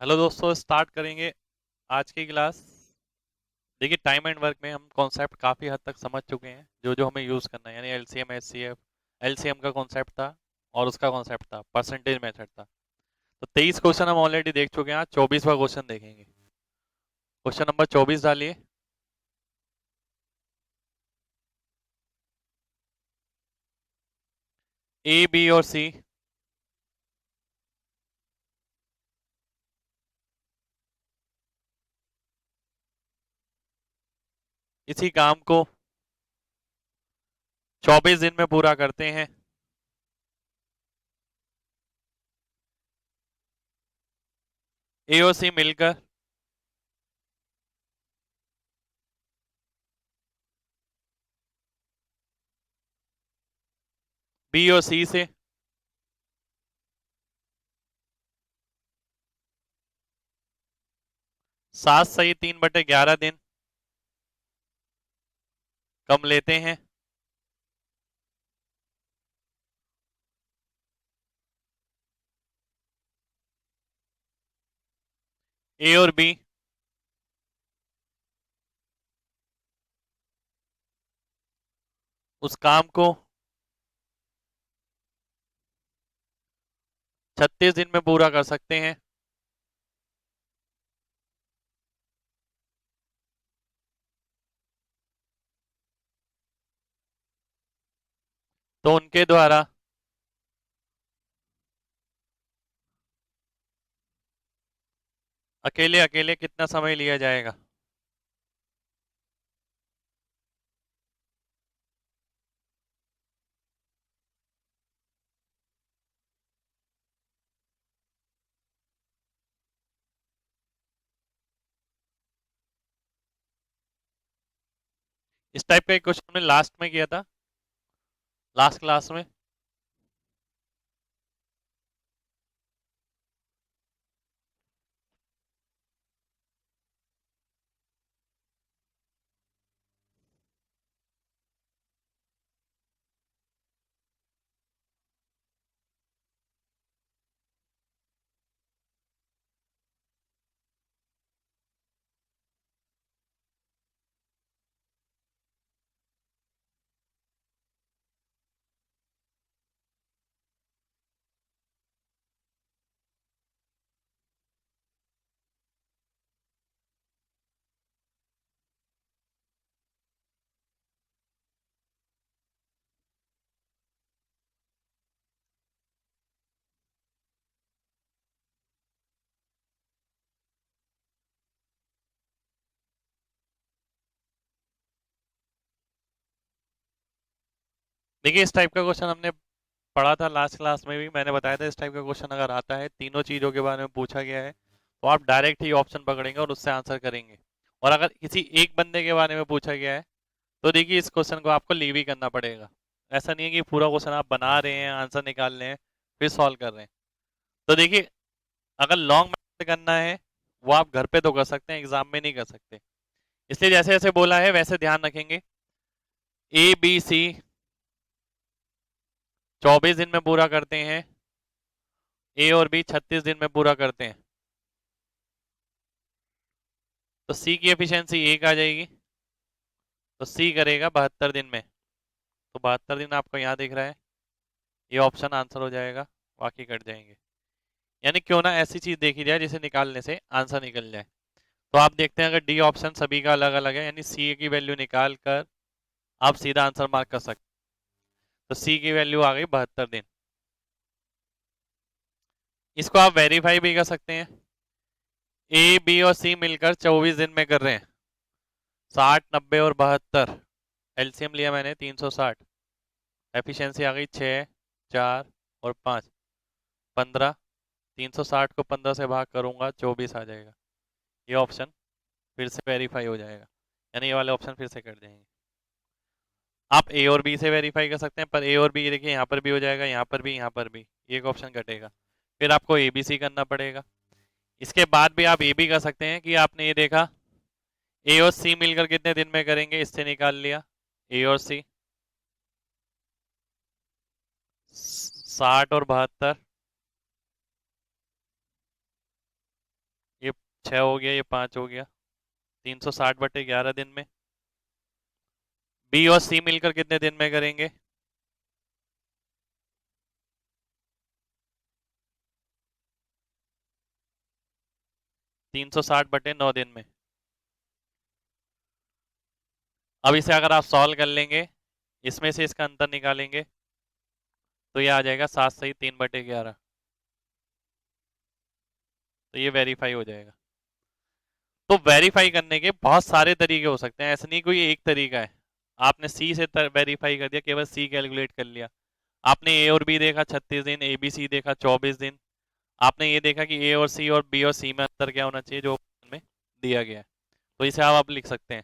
Hello दोस्तों, start करेंगे आज की क्लास। देखिए, टाइम एंड वर्क में हम कॉन्सेप्ट काफ़ी हद तक समझ चुके हैं, जो जो हमें यूज़ करना है, यानी एलसीएम एचसीएफ। एलसीएम का कॉन्सेप्ट था और उसका कॉन्सेप्ट था परसेंटेज मेथड था। तो 23 क्वेश्चन हम ऑलरेडी देख चुके हैं, आज 24वां क्वेश्चन देखेंगे। क्वेश्चन नंबर 24 डालिए। ए, बी और सी इसी काम को 24 दिन में पूरा करते हैं। ए और सी मिलकर बी और सी से 7 सही 3/11 दिन कम लेते हैं। ए और बी उस काम को 36 दिन में पूरा कर सकते हैं। तो उनके द्वारा अकेले अकेले कितना समय लिया जाएगा। इस टाइप का एक क्वेश्चन हमने लास्ट में किया था, लास्ट क्लास में। देखिए, इस टाइप का क्वेश्चन हमने पढ़ा था लास्ट क्लास में भी, मैंने बताया था इस टाइप का क्वेश्चन अगर आता है, तीनों चीजों के बारे में पूछा गया है, तो आप डायरेक्ट ही ऑप्शन पकड़ेंगे और उससे आंसर करेंगे। और अगर किसी एक बंदे के बारे में पूछा गया है, तो देखिए इस क्वेश्चन को आपको लीव ही करना पड़ेगा। ऐसा नहीं है कि पूरा क्वेश्चन आप बना रहे हैं, आंसर निकाल रहे हैं, फिर सॉल्व कर रहे हैं। तो देखिए, अगर लॉन्ग मेथड करना है, वो आप घर पे तो कर सकते हैं, एग्जाम में नहीं कर सकते। इसलिए जैसे जैसे बोला है वैसे ध्यान रखेंगे। ए बी सी 24 दिन में पूरा करते हैं, ए और बी 36 दिन में पूरा करते हैं। तो सी की एफिशिएंसी 1 आ जाएगी, तो सी करेगा 72 दिन में। तो 72 दिन आपको यहाँ दिख रहा है, ये ऑप्शन आंसर हो जाएगा, बाकी कट जाएंगे। यानी क्यों ना ऐसी चीज देखी जाए जिसे निकालने से आंसर निकल जाए। तो आप देखते हैं, अगर डी ऑप्शन सभी का अलग अलग है, यानी सी की वैल्यू निकाल कर आप सीधा आंसर मार्क कर सकते हैं। तो सी की वैल्यू आ गई 72 दिन। इसको आप वेरीफाई भी कर सकते हैं। ए बी और सी मिलकर 24 दिन में कर रहे हैं, 60 90 और 72। एलसीएम लिया मैंने 360। एफिशिएंसी आ गई 6 4 और 5 15। 360 को 15 से भाग करूंगा 24 आ जाएगा। ये ऑप्शन फिर से वेरीफाई हो जाएगा, यानी ये वाले ऑप्शन फिर से कट जाएंगे। आप ए और बी से वेरीफाई कर सकते हैं, पर ए और बी देखिए यहाँ पर भी हो जाएगा, यहाँ पर भी, यहाँ पर भी, ये एक ऑप्शन कटेगा। फिर आपको ए बी सी करना पड़ेगा। इसके बाद भी आप ए भी कर सकते हैं कि आपने ये देखा ए और सी मिलकर कितने दिन में करेंगे, इससे निकाल लिया। ए और सी 60 और 72। 6 हो गया, ये 5 हो गया। 360/11 दिन में। बी और सी मिलकर कितने दिन में करेंगे? 360/9 दिन में। अब इसे अगर आप सॉल्व कर लेंगे, इसमें से इसका अंतर निकालेंगे, तो ये आ जाएगा 7 सही 3/11। तो ये वेरीफाई हो जाएगा। तो वेरीफाई करने के बहुत सारे तरीके हो सकते हैं, ऐसा नहीं कोई एक तरीका है। आपने सी से वेरीफाई कर दिया, केवल सी कैलकुलेट कर लिया। आपने ए और बी देखा 36 दिन, ए बी सी देखा 24 दिन। आपने ये देखा कि ए और सी और बी और सी में अंतर क्या होना चाहिए जो में दिया गया है। तो इसे आप लिख सकते हैं।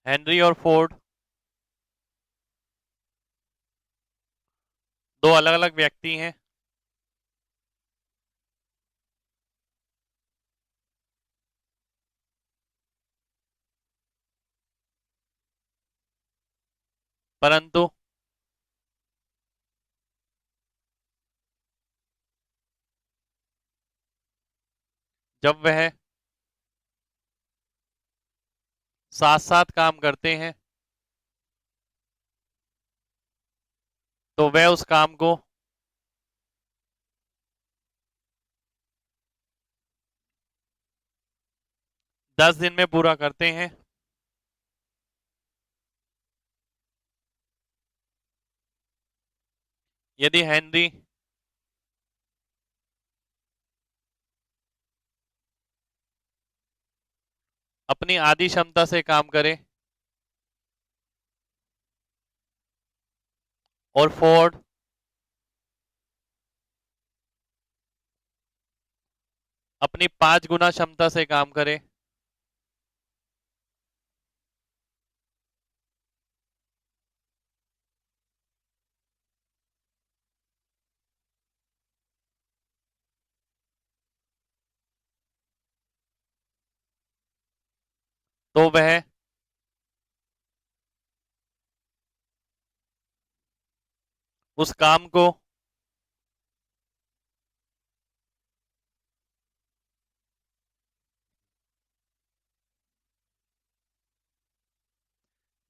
हेनरी और फोर्ड दो अलग अलग व्यक्ति हैं, परंतु जब वह साथ साथ काम करते हैं तो वह उस काम को 10 दिन में पूरा करते हैं। यदि हेनरी अपनी आधी क्षमता से काम करे और फोर्ड अपनी 5 गुना क्षमता से काम करे, तो वह उस काम को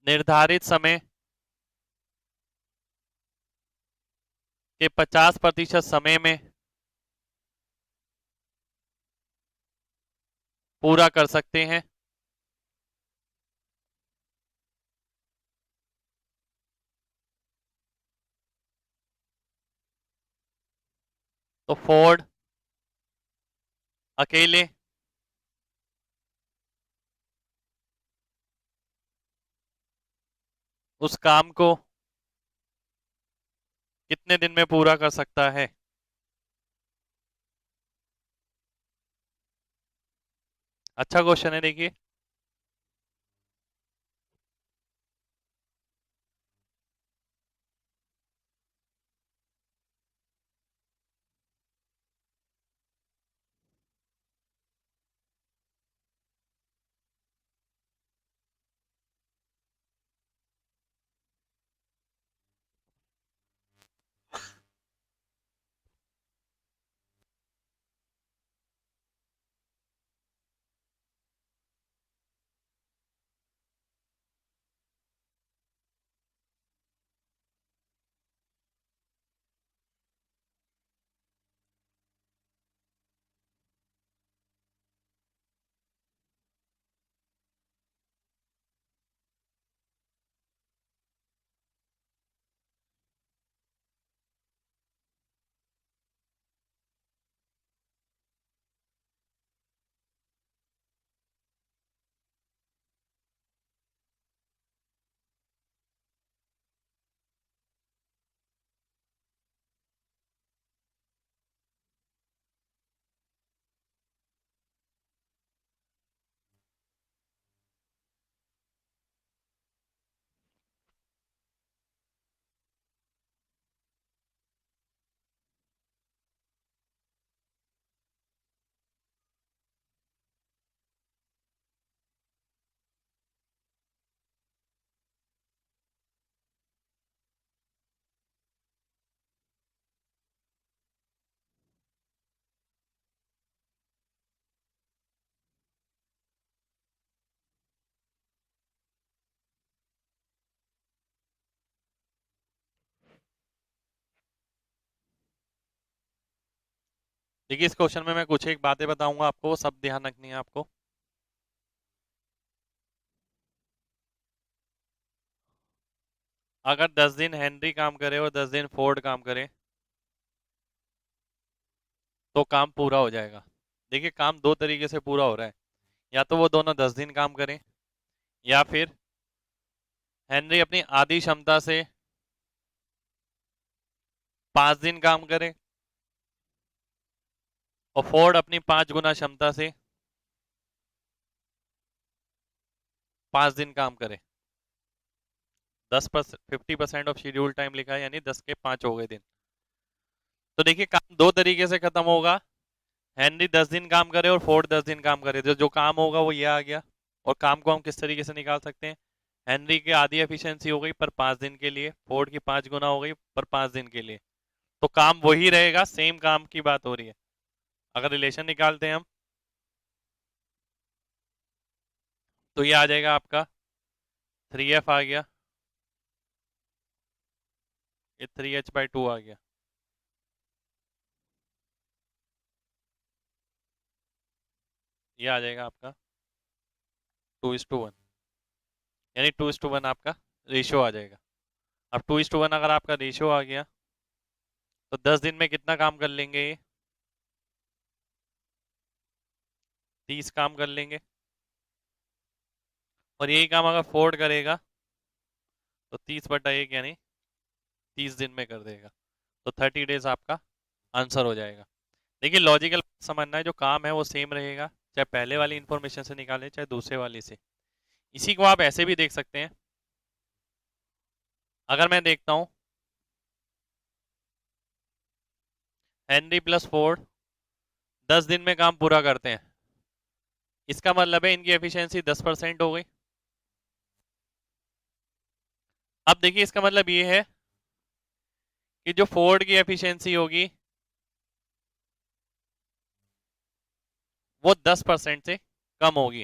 निर्धारित समय के 50% समय में पूरा कर सकते हैं। तो फोर्ड अकेले उस काम को कितने दिन में पूरा कर सकता है? अच्छा क्वेश्चन है, देखिए। देखिए इस क्वेश्चन में मैं कुछ एक बातें बताऊंगा आपको, वो सब ध्यान रखनी है आपको। अगर 10 दिन हेनरी काम करे और 10 दिन फोर्ड काम करे तो काम पूरा हो जाएगा। देखिए काम दो तरीके से पूरा हो रहा है, या तो वो दोनों 10 दिन काम करें, या फिर हेनरी अपनी आधी क्षमता से 5 दिन काम करे और फोर्ड अपनी 5 गुना क्षमता से 5 दिन काम करे। 10% 50% ऑफ शेड्यूल टाइम लिखा है, यानी 10 के 5 हो गए दिन। तो देखिए काम दो तरीके से खत्म होगा। हेनरी 10 दिन काम करे और फोर्ड 10 दिन काम करे, तो जो काम होगा वो ये आ गया। और काम को हम किस तरीके से निकाल सकते हैं? हेनरी की आधी एफिशिएंसी हो गई पर 5 दिन के लिए, फोर्ड की 5 गुना हो गई पर 5 दिन के लिए। तो काम वही रहेगा, सेम काम की बात हो रही है। अगर रिलेशन निकालते हैं हम, तो ये आ जाएगा आपका 3F आ गया, ये 3H/2 आ गया। ये आ जाएगा आपका 2:1, यानी 2:1 आपका रेशियो आ जाएगा। अब 2:1 अगर आपका रेशियो आ गया तो 10 दिन में कितना काम कर लेंगे ये? 30 काम कर लेंगे। और यही काम अगर फोर्ड करेगा तो 30/1 यानी 30 दिन में कर देगा। तो 30 डेज आपका आंसर हो जाएगा। देखिए लॉजिकल समझना है, जो काम है वो सेम रहेगा, चाहे पहले वाली इंफॉर्मेशन से निकालें चाहे दूसरे वाली से। इसी को आप ऐसे भी देख सकते हैं। अगर मैं देखता हूं हेनरी प्लस फोर्ड 10 दिन में काम पूरा करते हैं, इसका मतलब है इनकी एफिशिएंसी 10% हो गई। अब देखिए इसका मतलब ये है कि जो फोर्ड की एफिशिएंसी होगी वो 10% से कम होगी,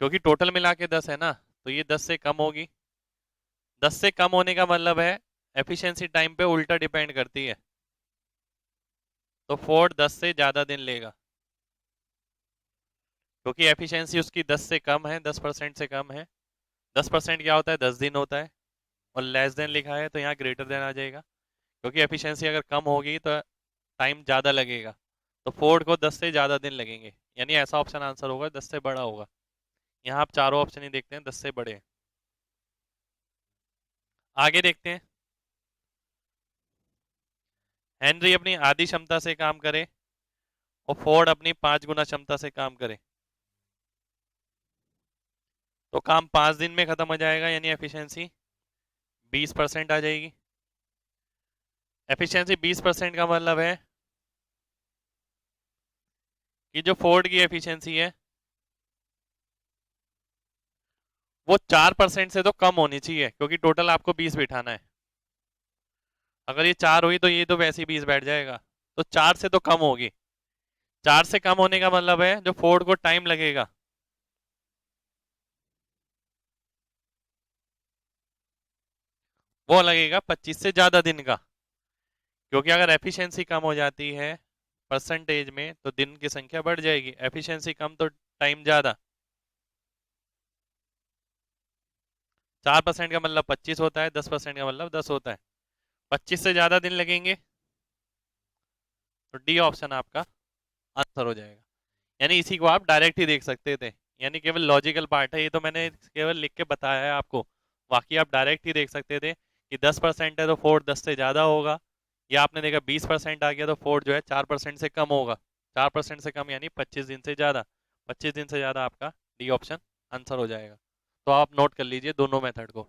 क्योंकि टोटल मिला के 10 है ना, तो ये 10 से कम होगी। 10 से कम होने का मतलब है एफिशिएंसी टाइम पे उल्टा डिपेंड करती है, तो फोर्ड 10 से ज्यादा दिन लेगा, क्योंकि एफिशिएंसी उसकी 10 से कम है, 10% से कम है। 10% क्या होता है? 10 दिन होता है। और लेस देन लिखा है तो यहाँ ग्रेटर देन आ जाएगा, क्योंकि एफिशिएंसी अगर कम होगी तो टाइम ज़्यादा लगेगा। तो फोर्ड को 10 से ज़्यादा दिन लगेंगे, यानी ऐसा ऑप्शन आंसर होगा 10 से बड़ा होगा। यहाँ आप चारों ऑप्शन ही देखते हैं 10 से बड़े हैं। आगे देखते हैं। हेनरी अपनी आधी क्षमता से काम करे और फोर्ड अपनी 5 गुना क्षमता से काम करे, तो काम 5 दिन में खत्म हो जाएगा, यानी एफिशिएंसी 20% आ जाएगी। एफिशिएंसी 20% का मतलब है कि जो फोर्ड की एफिशिएंसी है वो 4% से तो कम होनी चाहिए, क्योंकि टोटल आपको 20 बिठाना है। अगर ये 4 हुई तो ये तो वैसे ही 20 बैठ जाएगा, तो 4 से तो कम होगी। 4 से कम होने का मतलब है जो फोर्ड को टाइम लगेगा वो लगेगा 25 से ज्यादा दिन का, क्योंकि अगर एफिशिएंसी कम हो जाती है परसेंटेज में तो दिन की संख्या बढ़ जाएगी, एफिशिएंसी कम तो टाइम ज्यादा। 4% का मतलब 25 होता है, 10% का मतलब 10 होता है। 25 से ज्यादा दिन लगेंगे, तो डी ऑप्शन आपका आंसर हो जाएगा। यानी इसी को आप डायरेक्ट ही देख सकते थे, यानी केवल लॉजिकल पार्ट है, ये तो मैंने केवल लिख के बताया है आपको। बाकी आप डायरेक्ट ही देख सकते थे कि 10% है तो फोर्ड 10 से ज़्यादा होगा, या आपने देखा 20% आ गया तो फोर्ड जो है 4% से कम होगा। 4% से कम यानी 25 दिन से ज़्यादा। 25 दिन से ज़्यादा आपका डी ऑप्शन आंसर हो जाएगा। तो आप नोट कर लीजिए दोनों मेथड को।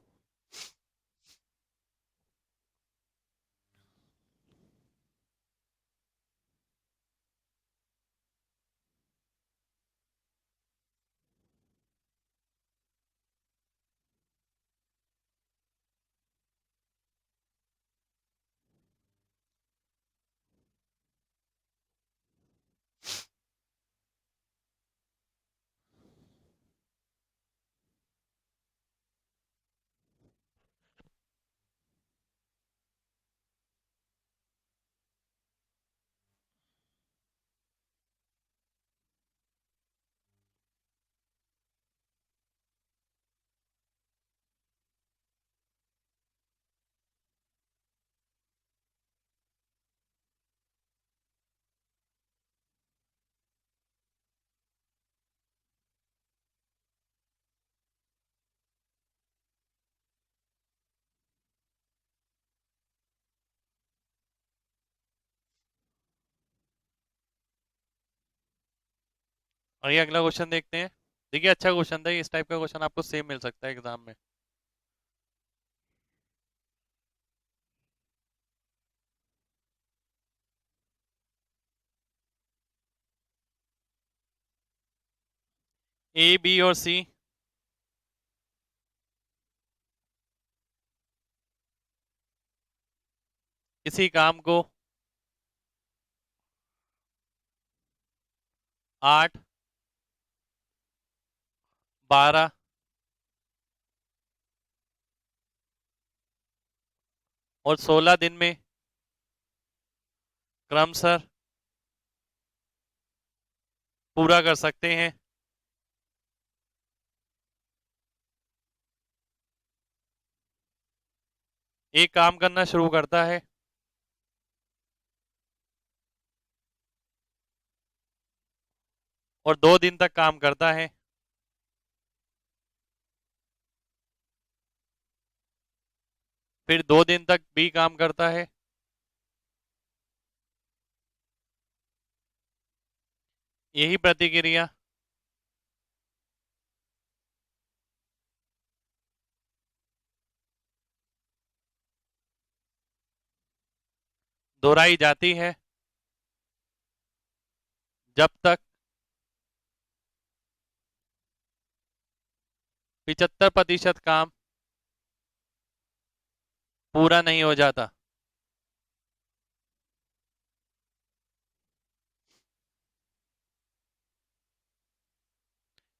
और ये अगला क्वेश्चन देखते हैं। देखिए अच्छा क्वेश्चन था, इस टाइप का क्वेश्चन आपको सेम मिल सकता है एग्जाम में। ए बी और सी किसी काम को 8, 12 और 16 दिन में क्रमशः पूरा कर सकते हैं। एक काम करना शुरू करता है, और 2 दिन तक काम करता है। फिर 2 दिन तक बी काम करता है। यही प्रतिक्रिया दोहराई जाती है जब तक 75% काम पूरा नहीं हो जाता।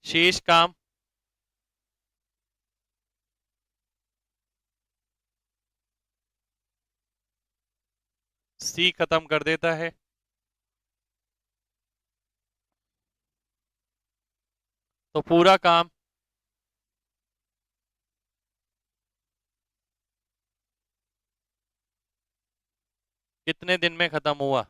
शेष काम सी खत्म कर देता है। तो पूरा काम कितने दिन में खत्म हुआ?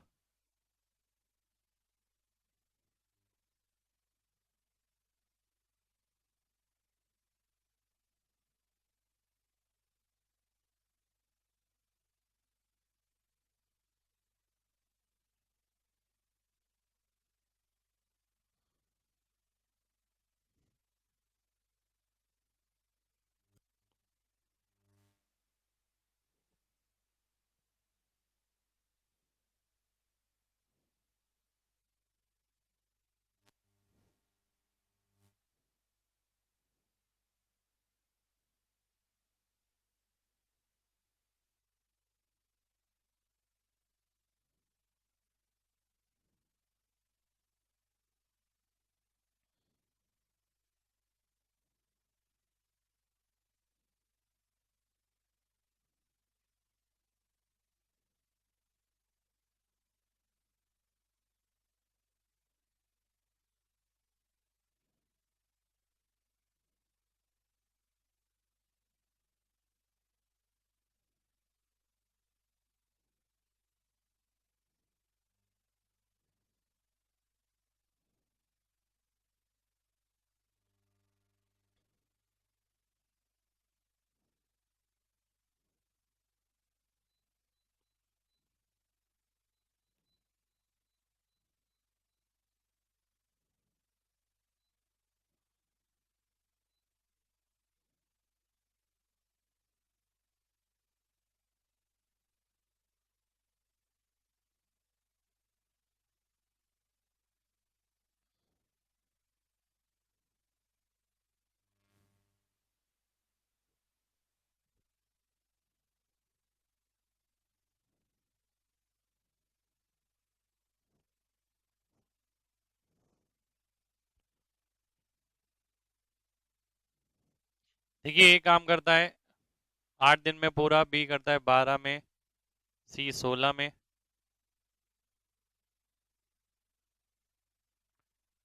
देखिए ए काम करता है 8 दिन में पूरा, बी करता है 12 में, सी 16 में।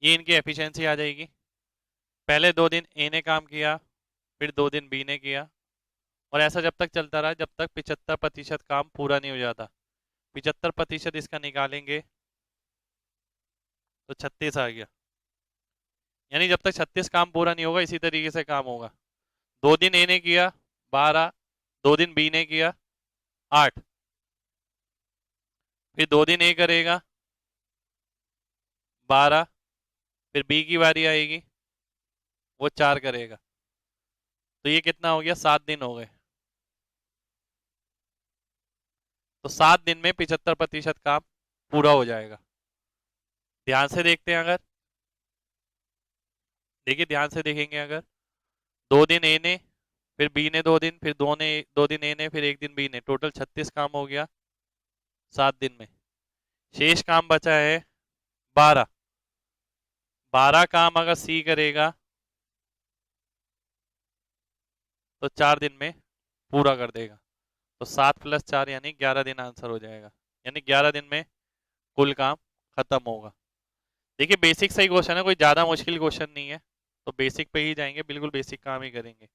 ये इनकी एफिशिएंसी आ जाएगी। पहले 2 दिन ए ने काम किया, फिर 2 दिन बी ने किया, और ऐसा जब तक चलता रहा जब तक 75% काम पूरा नहीं हो जाता। 75% इसका निकालेंगे तो 36 आ गया। यानी जब तक 36 काम पूरा नहीं होगा इसी तरीके से काम होगा। 2 दिन ए ने किया 12, 2 दिन बी ने किया 8, फिर 2 दिन ए करेगा 12, फिर बी की बारी आएगी, वो 4 करेगा। तो ये कितना हो गया, 7 दिन हो गए। तो 7 दिन में 75% काम पूरा हो जाएगा। ध्यान से देखते हैं अगर, देखिए ध्यान से देखेंगे अगर, 2 दिन ए ने, फिर बी ने 2 दिन, फिर 2 दिन ए ने, फिर 1 दिन बी ने, टोटल 36 काम हो गया 7 दिन में। शेष काम बचा है 12। 12 काम अगर सी करेगा तो 4 दिन में पूरा कर देगा। तो 7 + 4 यानी 11 दिन आंसर हो जाएगा। यानी 11 दिन में कुल काम खत्म होगा। देखिए बेसिक सही क्वेश्चन है, कोई ज्यादा मुश्किल क्वेश्चन नहीं है। तो बेसिक पे ही जाएंगे, बिल्कुल बेसिक काम ही करेंगे।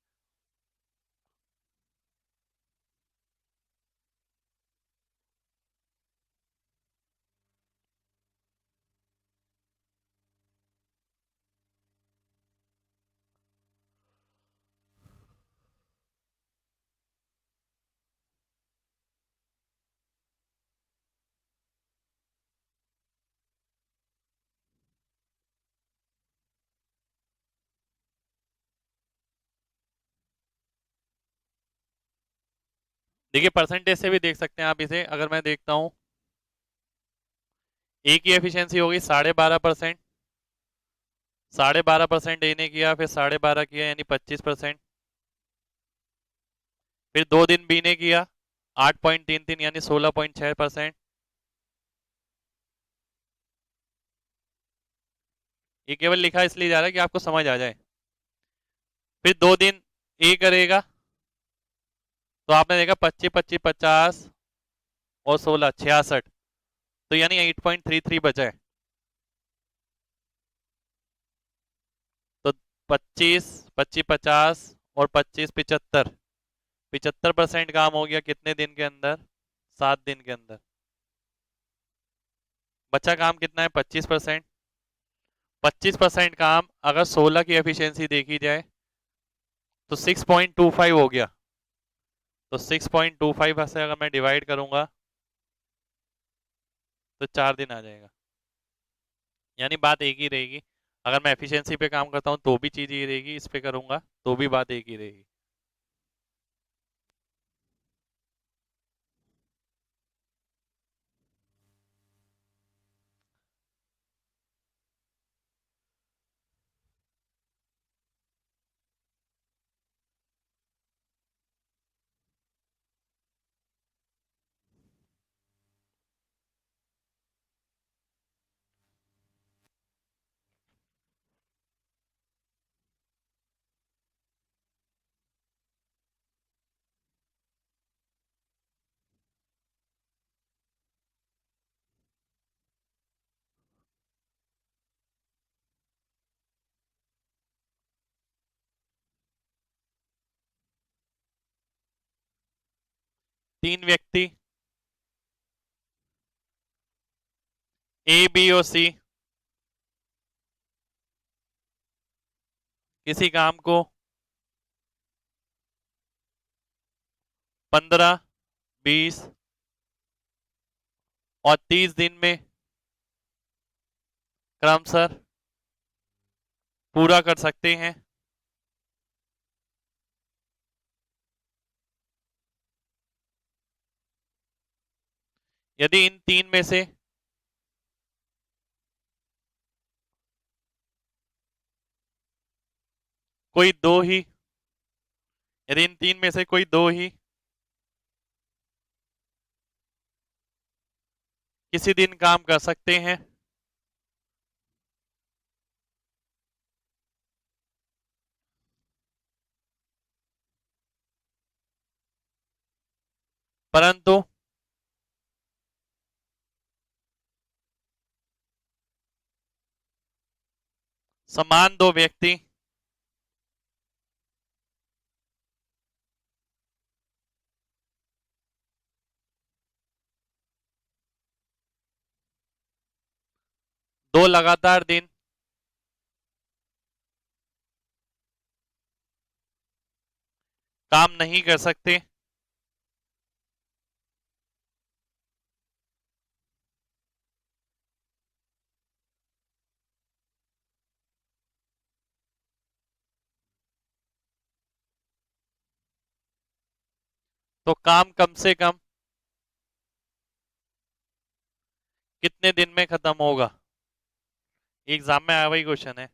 देखिए परसेंटेज से भी देख सकते हैं आप इसे। अगर मैं देखता हूँ, ए की एफिशिएंसी होगी 12.5%। 12.5% ए ने किया, फिर 12.5 किया यानी 25%। फिर 2 दिन बी ने किया 8.33 यानी 16.6%। ये केवल लिखा इसलिए जा रहा है कि आपको समझ आ जाए। फिर 2 दिन ए करेगा, तो आपने देखा 25 25 50 और 16 66, तो यानी 8.33 बचा है। तो 25 25 50 और 25 75, 75% काम हो गया कितने दिन के अंदर, 7 दिन के अंदर। बचा काम कितना है, 25%। 25% काम अगर 16 की एफिशिएंसी देखी जाए तो 6.25 हो गया। तो 6.25 से अगर मैं डिवाइड करूंगा तो 4 दिन आ जाएगा। यानी बात एक ही रहेगी। अगर मैं एफिशिएंसी पे काम करता हूँ तो भी चीज ये रहेगी, इस पे करूंगा तो भी बात एक ही रहेगी। 3 व्यक्ति ए बी और सी किसी काम को 15, 20 और 30 दिन में क्रमशः पूरा कर सकते हैं। यदि इन तीन में से कोई दो ही यदि इन तीन में से कोई दो ही किसी दिन काम कर सकते हैं, परंतु समान दो व्यक्ति दो लगातार दिन काम नहीं कर सकते, तो काम कम से कम कितने दिन में खत्म होगा? एग्जाम में आया वही क्वेश्चन है।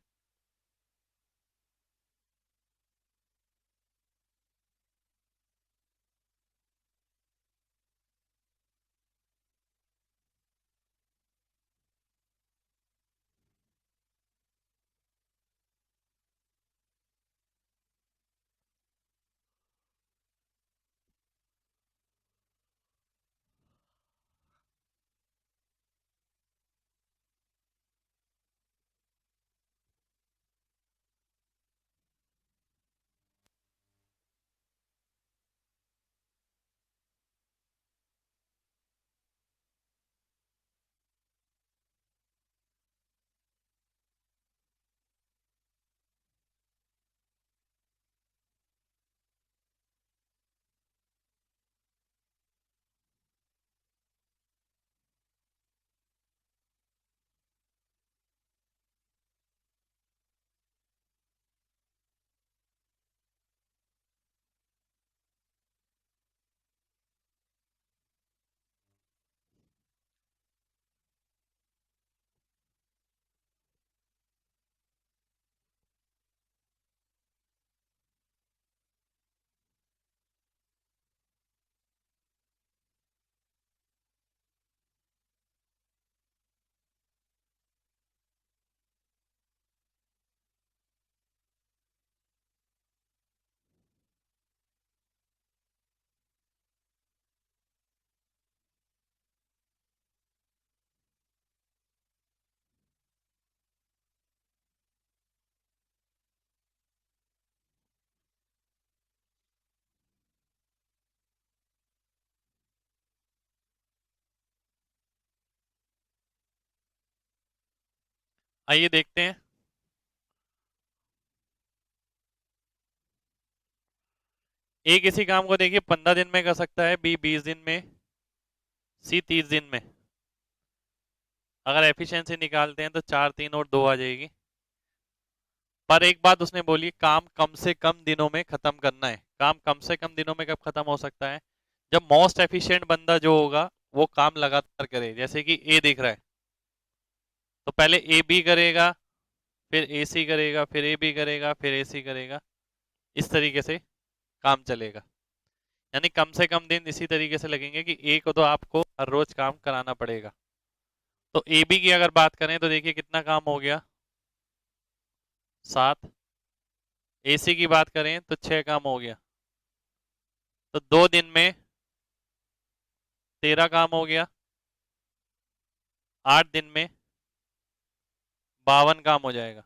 आइए देखते हैं। ए किसी काम को देखिए 15 दिन में कर सकता है, बी 20 दिन में, सी 30 दिन में। अगर एफिशिएंसी निकालते हैं तो 4 3 और 2 आ जाएगी। पर एक बात उसने बोली, काम कम से कम दिनों में खत्म करना है। काम कम से कम दिनों में कब खत्म हो सकता है? जब मोस्ट एफिशिएंट बंदा जो होगा वो काम लगातार करे। जैसे कि ए दिख रहा है, तो पहले ए बी करेगा, फिर ए सी करेगा, फिर ए बी करेगा, फिर ए सी करेगा। इस तरीके से काम चलेगा। यानी कम से कम दिन इसी तरीके से लगेंगे कि ए को तो आपको हर रोज काम कराना पड़ेगा। तो ए बी की अगर बात करें तो देखिए कितना काम हो गया, 7। ए सी की बात करें तो 6 काम हो गया। तो 2 दिन में 13 काम हो गया। 8 दिन में 52 काम हो जाएगा।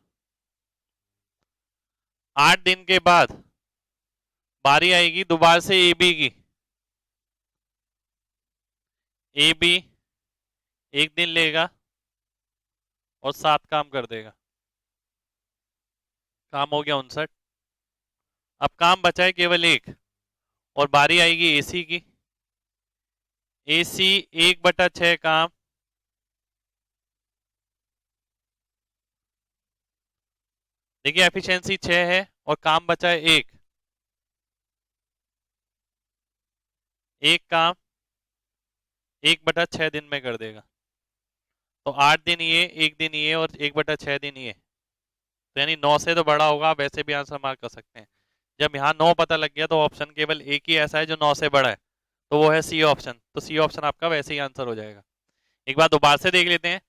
8 दिन के बाद बारी आएगी दोबारा से ए बी की। ए बी 1 दिन लेगा और 7 काम कर देगा। काम हो गया 59। अब काम बचा है केवल एक, और बारी आएगी एसी की। एसी 1/6 काम, देखिए एफिशिएंसी 6 है और काम बचा है एक। एक काम 1/6 दिन में कर देगा। तो 8 दिन ये, 1 दिन ये, और 1/6 दिन ये। तो यानी 9 से तो बड़ा होगा, आप वैसे भी आंसर मार्क कर सकते हैं। जब यहाँ 9 पता लग गया तो ऑप्शन केवल एक ही ऐसा है जो 9 से बड़ा है, तो वो है सी ऑप्शन। तो सी ऑप्शन आपका वैसे ही आंसर हो जाएगा। एक बार दोबारा से देख लेते हैं।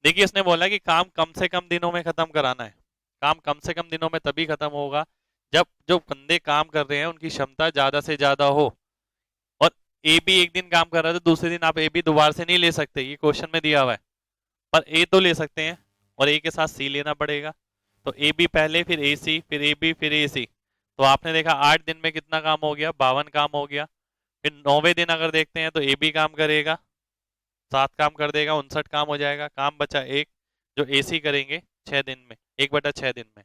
देखिए इसने बोला कि काम कम से कम दिनों में खत्म कराना है। काम कम से कम दिनों में तभी खत्म होगा जब जो बंदे काम कर रहे हैं उनकी क्षमता ज्यादा से ज्यादा हो। और ए बी एक दिन काम कर रहा है तो दूसरे दिन आप ए बी दोबारा से नहीं ले सकते, ये क्वेश्चन में दिया हुआ है। पर ए तो ले सकते हैं, और ए के साथ सी लेना पड़ेगा। तो ए बी पहले, फिर ए सी, फिर ए बी, फिर ए सी। तो आपने देखा 8 दिन में कितना काम हो गया, 52 काम हो गया। फिर 9वें दिन अगर देखते हैं तो ए बी काम करेगा, 7 काम कर देगा, 59 काम हो जाएगा। काम बचा एक, जो ए सी करेंगे 6 दिन में, 1/6 दिन में।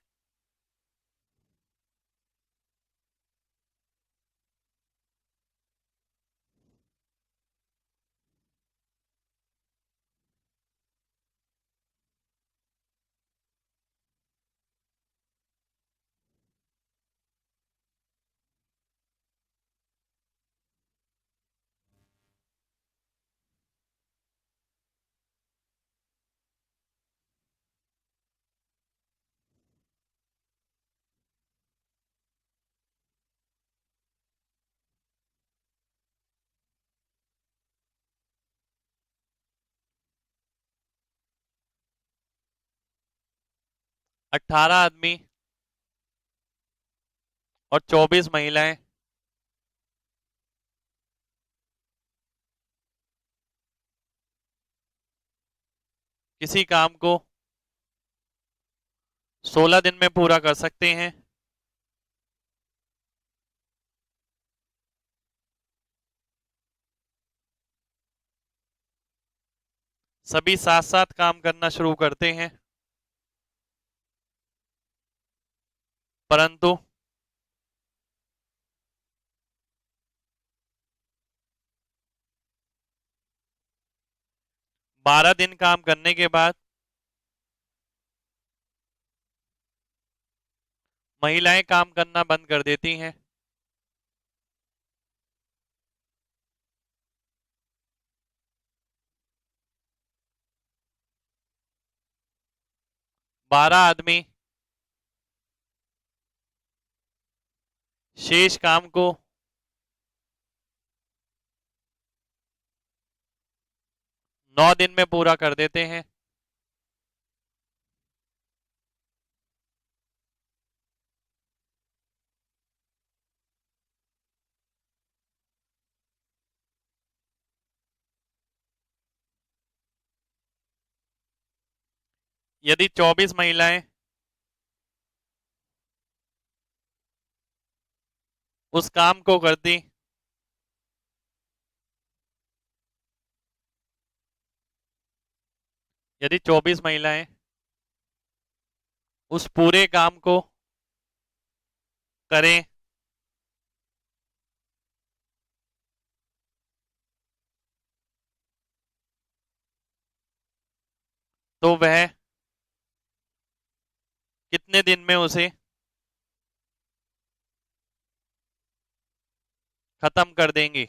18 आदमी और 24 महिलाएं किसी काम को 16 दिन में पूरा कर सकते हैं। सभी साथ साथ काम करना शुरू करते हैं, परंतु 12 दिन काम करने के बाद महिलाएं काम करना बंद कर देती हैं। बारह आदमी शेष काम को 9 दिन में पूरा कर देते हैं। यदि 24 महिलाएं उस काम को करती यदि 24 महिलाएं उस पूरे काम को करें तो वह कितने दिन में उसे खत्म कर देंगी।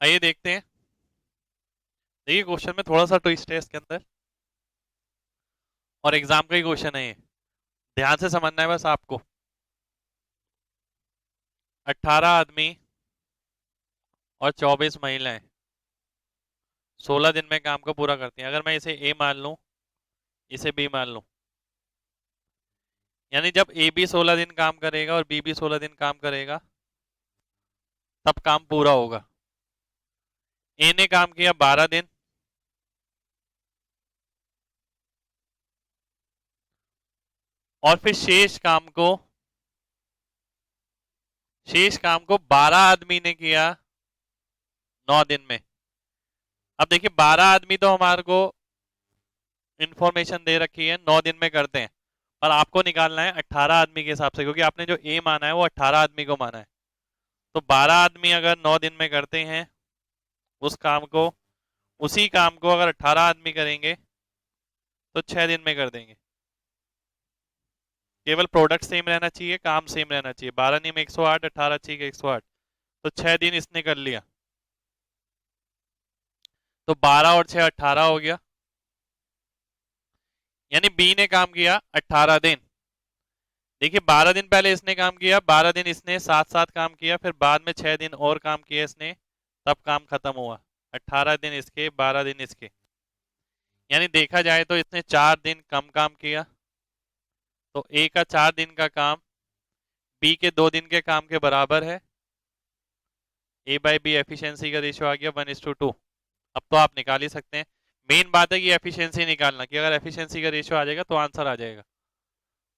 आइए देखते हैं। देखिए क्वेश्चन में थोड़ा सा ट्विस्ट है इसके अंदर, और एग्जाम का ही क्वेश्चन है ये। ध्यान से समझना है बस आपको। 18 आदमी और 24 महिलाएं 16 दिन में काम को पूरा करती हैं। अगर मैं इसे ए मान लूं, इसे बी मान लूं, यानी जब ए भी 16 दिन काम करेगा और बी भी 16 दिन काम करेगा तब काम पूरा होगा। ए ने काम किया 12 दिन और फिर शेष काम को 12 आदमी ने किया 9 दिन में। अब देखिए 12 आदमी तो हमारे को इंफॉर्मेशन दे रखी है 9 दिन में करते हैं, पर आपको निकालना है 18 आदमी के हिसाब से, क्योंकि आपने जो ए माना है वो 18 आदमी को माना है। तो 12 आदमी अगर 9 दिन में करते हैं उस काम को, उसी काम को अगर 18 आदमी करेंगे तो 6 दिन में कर देंगे। केवल प्रोडक्ट सेम रहना चाहिए, काम सेम रहना चाहिए। 12 नियम 108, 18 ठीक है 108, तो 6 दिन इसने कर लिया, तो 12 और 6 18 हो गया। यानी बी ने काम किया 18 दिन। देखिए 12 दिन पहले इसने काम किया, 12 दिन इसने साथ साथ काम किया, फिर बाद में 6 दिन और काम किया इसने, तब काम खत्म हुआ। 18 दिन इसके, 12 दिन इसके। यानी देखा जाए तो इसने 4 दिन कम काम किया, तो ए का 4 दिन का काम बी के 2 दिन के काम के बराबर है। ए बाई बी एफिशिएंसी का रेशियो आ गया 1:2। अब तो आप निकाल ही सकते हैं। मेन बात है कि एफिशिएंसी निकालना, कि अगर एफिशिएंसी का रेशियो आ जाएगा तो आंसर आ जाएगा।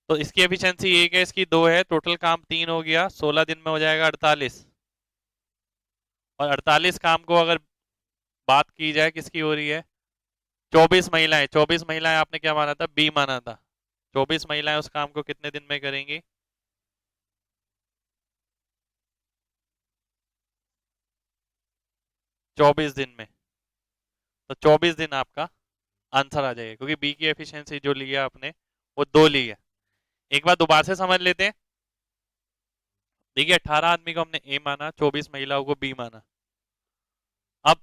तो इसकी एफिशिएंसी 1 है, इसकी 2 है, टोटल काम 3 हो गया, 16 दिन में हो जाएगा 48। और 48 काम को अगर बात की जाए किसकी हो रही है, 24 महिलाएं, 24 महिलाएं आपने क्या माना था, बी माना था। 24 महिलाएं उस काम को कितने दिन में करेंगी, 24 दिन में। तो 24 दिन आपका आंसर आ जाएगा, क्योंकि बी की एफिशिएंसी जो ली है आपने वो 2 ली है। एक बार दोबारा से समझ लेते हैं। देखिए 18 आदमी को हमने ए माना, 24 महिलाओं को बी माना। अब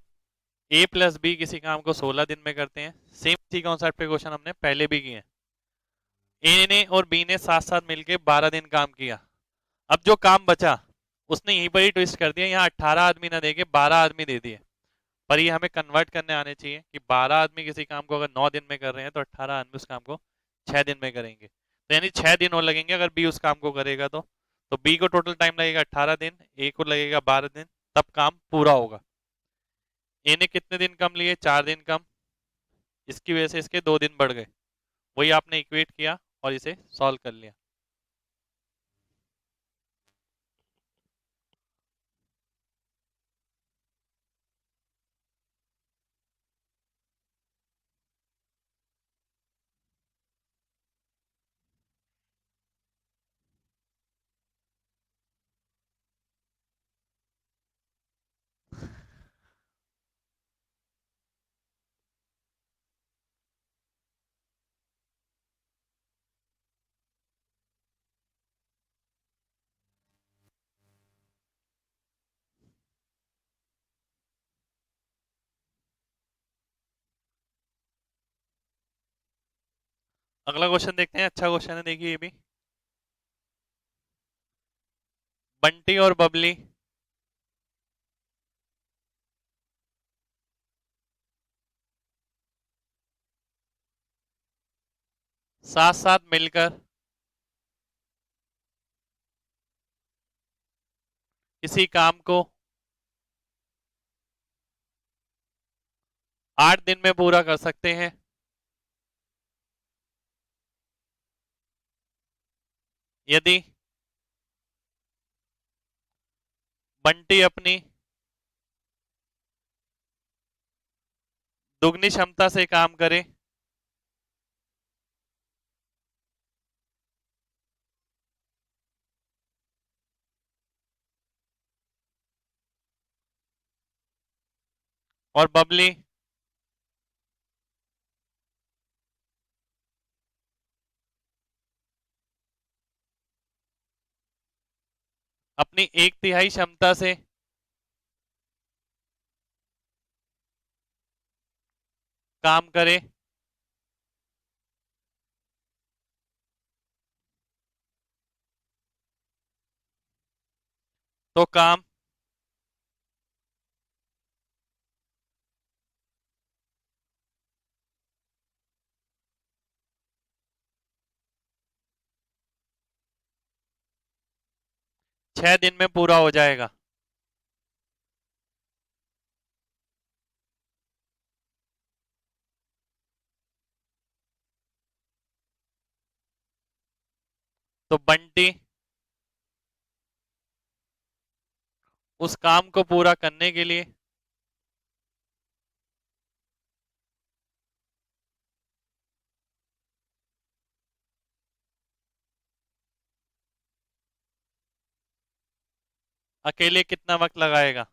ए प्लस बी किसी काम को 16 दिन में करते हैं। सेम इसी कॉन्सेप्ट पे क्वेश्चन हमने पहले भी किए हैं। ए ने और बी ने साथ साथ मिलके 12 दिन काम किया। अब जो काम बचा उसने यहीं पर ही ट्विस्ट कर दिया, यहाँ 18 आदमी ना देके 12 आदमी दे दिए। पर ये हमें कन्वर्ट करने आने चाहिए कि 12 आदमी किसी काम को अगर 9 दिन में कर रहे हैं तो 18 आदमी उस काम को 6 दिन में करेंगे। तो यानी 6 दिन और लगेंगे अगर बी उस काम को करेगा तो बी को टोटल टाइम लगेगा 18 दिन, ए को लगेगा 12 दिन, तब काम पूरा होगा। ए ने कितने दिन कम लिए, 4 दिन कम, इसकी वजह से इसके 2 दिन बढ़ गए। वही आपने इक्वेट किया और इसे सॉल्व कर लिया। अगला क्वेश्चन देखते हैं, अच्छा क्वेश्चन है, देखिए ये भी। बंटी और बबली साथ साथ मिलकर किसी काम को 8 दिन में पूरा कर सकते हैं। यदि बंटी अपनी दुगनी क्षमता से काम करे और बबली अपनी 1/3 क्षमता से काम करे, तो काम 6 दिन में पूरा हो जाएगा। तो बंटी उस काम को पूरा करने के लिए अकेले कितना वक्त लगाएगा?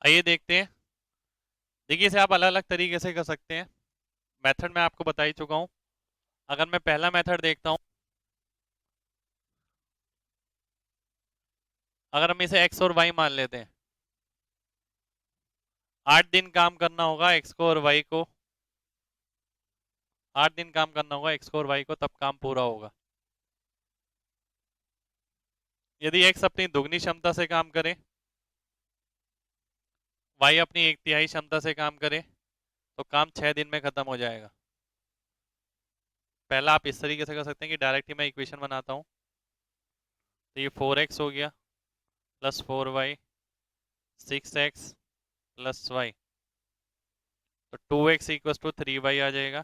आइए देखते हैं। देखिए इसे आप अलग अलग तरीके से कर सकते हैं। मेथड मैं आपको बता ही चुका हूँ। अगर मैं पहला मेथड देखता हूँ, अगर हम इसे एक्स और वाई मान लेते हैं, 8 दिन काम करना होगा एक्स को और वाई को। 8 दिन काम करना होगा एक्स को और वाई को, तब काम पूरा होगा। यदि एक्स अपनी दुगनी क्षमता से काम करे, वाई अपनी 1/3 क्षमता से काम करे, तो काम 6 दिन में खत्म हो जाएगा। पहला आप इस तरीके से कर सकते हैं कि डायरेक्ट ही मैं इक्वेशन बनाता हूँ। तो ये 4x हो गया plus 4y, 6x plus Y, तो 2x इक्वस टू 3y आ जाएगा,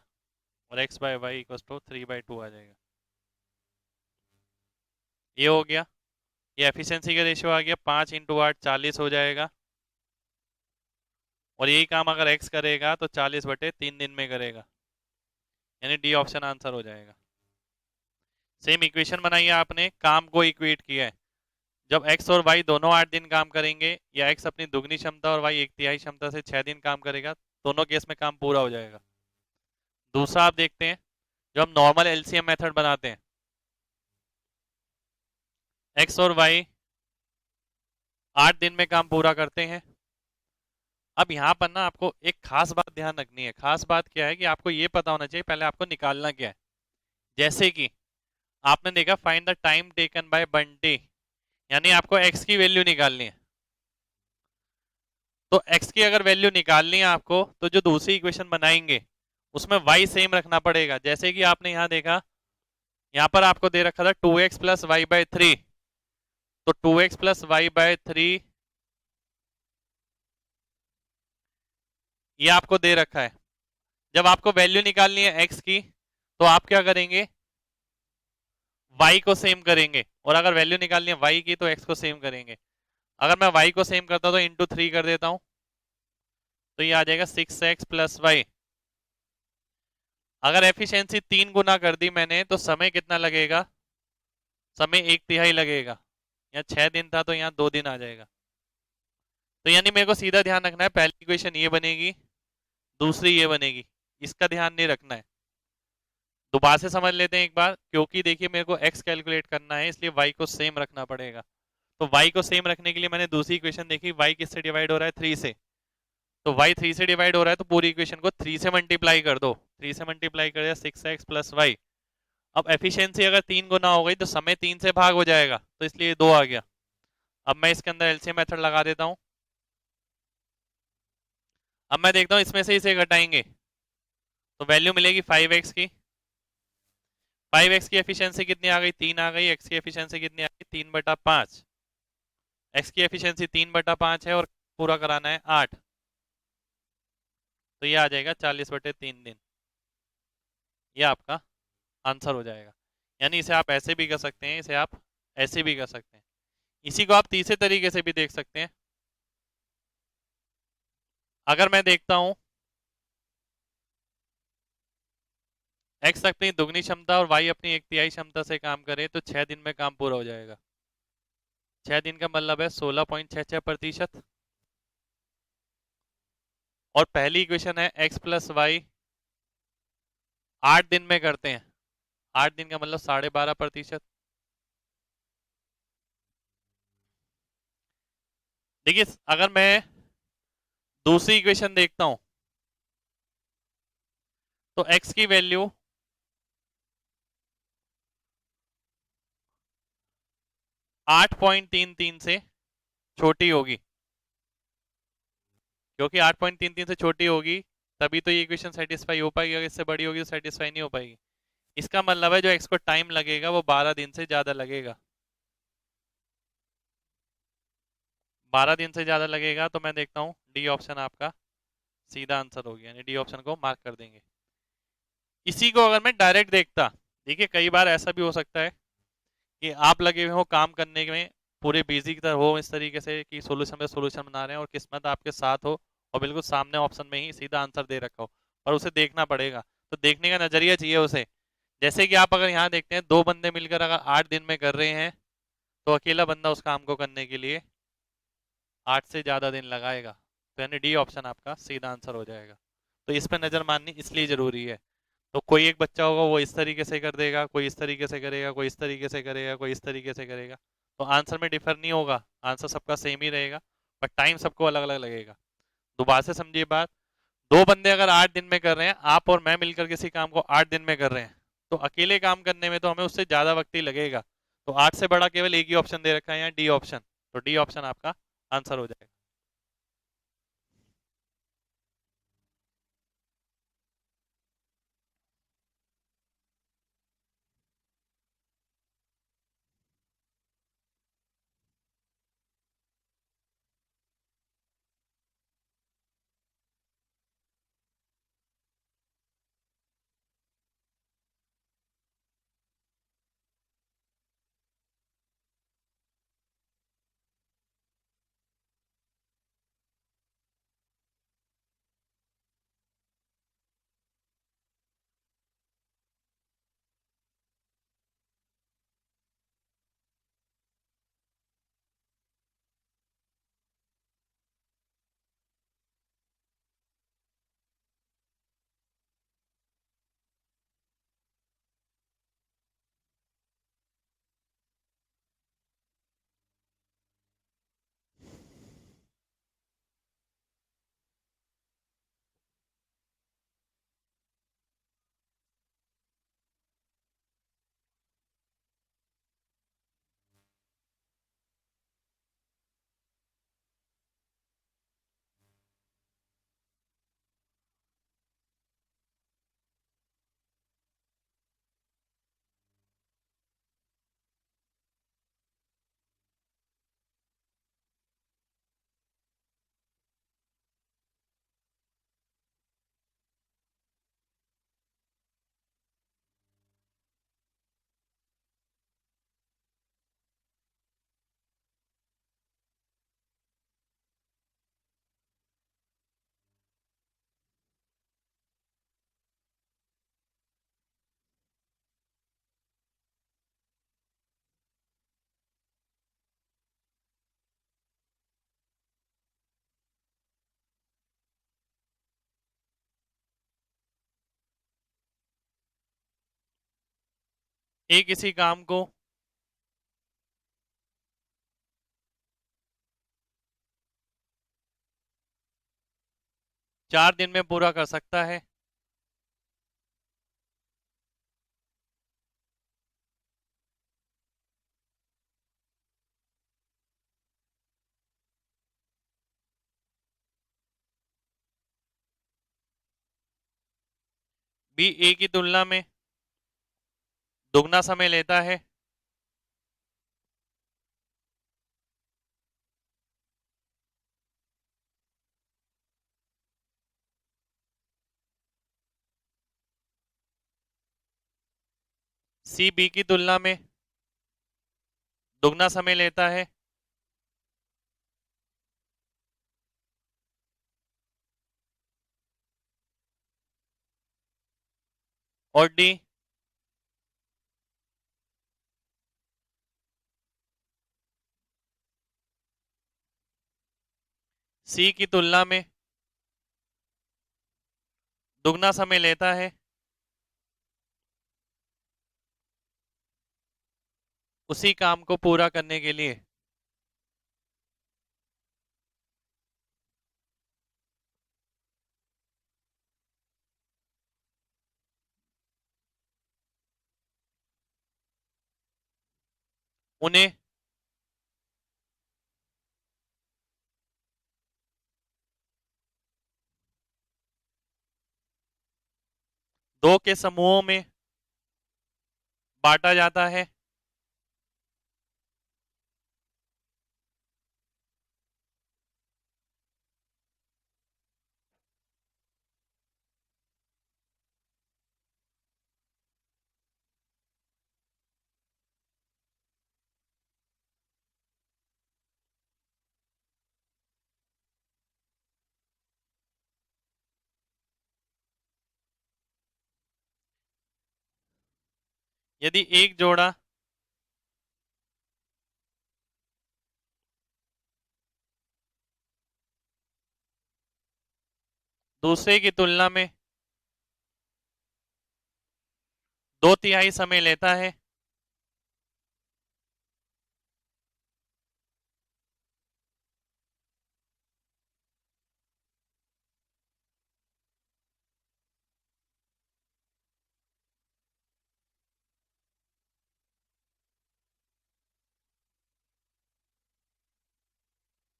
और x by y equals to 3/2 आ जाएगा। ये हो गया। ये एफिशिएंसी का रेशियो आ गया, 5 × 8 40 हो जाएगा। और यही काम अगर x करेगा तो 40/3 दिन में करेगा, यानी डी ऑप्शन आंसर हो जाएगा। सेम इक्वेशन बनाई है आपने, काम को इक्वेट किया है। जब x और y दोनों 8 दिन काम करेंगे, या x अपनी दुगनी क्षमता और y 1/3 क्षमता से 6 दिन काम करेगा, दोनों केस में काम पूरा हो जाएगा। दूसरा आप देखते हैं, जो हम नॉर्मल एलसीएम मेथड बनाते हैं, x और y 8 दिन में काम पूरा करते हैं। अब यहाँ पर ना आपको एक खास बात ध्यान रखनी है। खास बात क्या है कि आपको ये पता होना चाहिए पहले आपको निकालना क्या है। जैसे कि आपने देखा find the time taken by Bunty, यानी आपको x की वैल्यू निकालनी है। तो x की अगर वैल्यू निकालनी है आपको, तो जो दूसरी इक्वेशन बनाएंगे उसमें y सेम रखना पड़ेगा। जैसे कि आपने यहाँ देखा, यहाँ पर आपको दे रखा था 2x प्लस वाई बाय 3, तो 2x प्लस वाई बाय 3 ये आपको दे रखा है। जब आपको वैल्यू निकालनी है x की, तो आप क्या करेंगे, y को सेम करेंगे, और अगर वैल्यू निकालनी है y की तो x को सेम करेंगे। अगर मैं y को सेम करता हूं तो इंटू 3 कर देता हूं, तो ये आ जाएगा 6x प्लस वाई। अगर एफिशिएंसी 3 गुना कर दी मैंने, तो समय कितना लगेगा, समय 1/3 लगेगा। यहाँ 6 दिन था तो यहाँ 2 दिन आ जाएगा। तो यानी मेरे को सीधा ध्यान रखना है, पहली इक्वेशन ये बनेगी, दूसरी ये बनेगी, इसका ध्यान नहीं रखना है। दोबारा से समझ लेते हैं एक बार, क्योंकि देखिए मेरे को x कैलकुलेट करना है, इसलिए y को सेम रखना पड़ेगा। तो y को सेम रखने के लिए मैंने दूसरी इक्वेशन देखी, y किससे डिवाइड हो रहा है, 3 से। तो y 3 से डिवाइड हो रहा है, तो पूरी इक्वेशन को 3 से मल्टीप्लाई कर दो। 3 से मल्टीप्लाई कर दिया 6x प्लस वाई। अब एफिशिएंसी अगर 3 गुना हो गई तो समय 3 से भाग हो जाएगा, तो इसलिए 2 आ गया। अब मैं इसके अंदर एलसीएम मेथड लगा देता हूँ। अब मैं देखता हूँ इसमें से इसे घटाएंगे तो वैल्यू मिलेगी 5x की। 5x की एफिशिएंसी कितनी आ गई, 3 आ गई। x की एफिशिएंसी कितनी आ गई, 3/5। x की एफिशिएंसी 3/5 है और पूरा कराना है 8, तो ये आ जाएगा 40/3 दिन। ये आपका आंसर हो जाएगा। यानी इसे आप ऐसे भी कर सकते हैं, इसे आप ऐसे भी कर सकते हैं। इसी को आप तीसरे तरीके से भी देख सकते हैं। अगर मैं देखता हूं x अपनी दुगनी क्षमता और y अपनी एक तिहाई क्षमता से काम करे तो 6 दिन में काम पूरा हो जाएगा। 6 दिन का मतलब है 16.66%। और पहली इक्वेशन है x+y 8 दिन में करते हैं। 8 दिन का मतलब 12.5%। देखिए अगर मैं दूसरी इक्वेशन देखता हूं तो x की वैल्यू 8.33 से छोटी होगी, क्योंकि 8.33 से छोटी होगी तभी तो ये इक्वेशन सेटिस्फाई हो पाएगी। अगर इससे बड़ी होगी तो सेटिस्फाई नहीं हो पाएगी। इसका मतलब है जो x को टाइम लगेगा वो 12 दिन से ज्यादा लगेगा। 12 दिन से ज्यादा लगेगा तो मैं देखता हूँ डी ऑप्शन आपका सीधा आंसर हो गया, यानी डी ऑप्शन को मार्क कर देंगे। इसी को अगर मैं डायरेक्ट देखता, देखिए कई बार ऐसा भी हो सकता है कि आप लगे हुए हो काम करने में, पूरे बिजी की तरह हो इस तरीके से कि सोल्यूशन पे सोल्यूशन बना रहे हैं और किस्मत आपके साथ हो और बिल्कुल सामने ऑप्शन में ही सीधा आंसर दे रखा हो और उसे देखना पड़ेगा। तो देखने का नजरिया चाहिए उसे। जैसे कि आप अगर यहाँ देखते हैं दो बंदे मिलकर अगर 8 दिन में कर रहे हैं तो अकेला बंदा उस काम को करने के लिए 8 से ज्यादा दिन लगाएगा। तो यानी डी ऑप्शन आपका सीधा आंसर हो जाएगा। तो इस पर नजर माननी इसलिए जरूरी है। तो कोई एक बच्चा होगा वो इस तरीके से कर देगा, कोई इस तरीके से करेगा, कोई इस तरीके से करेगा, कोई इस तरीके से करेगा। तो आंसर में डिफर नहीं होगा, आंसर सबका सेम ही रहेगा, पर टाइम सबको अलग अलग लगेगा। दोबारा से समझिए बात। दो बंदे अगर 8 दिन में कर रहे हैं, आप और मैं मिलकर किसी काम को 8 दिन में कर रहे हैं, तो अकेले काम करने में तो हमें उससे ज्यादा वक्त ही लगेगा। तो 8 से बड़ा केवल एक ही ऑप्शन दे रखा है यहाँ, डी ऑप्शन। तो डी ऑप्शन आपका आंसर हो जाएगा। एक इसी काम को 4 दिन में पूरा कर सकता है। बी ए की तुलना में दुगना समय लेता है। सी बी की तुलना में दुगना समय लेता है। और डी सी की तुलना में दुगना समय लेता है। उसी काम को पूरा करने के लिए। उन्हें दो के समूहों में बांटा जाता है। यदि एक जोड़ा दूसरे की तुलना में दो तिहाई समय लेता है,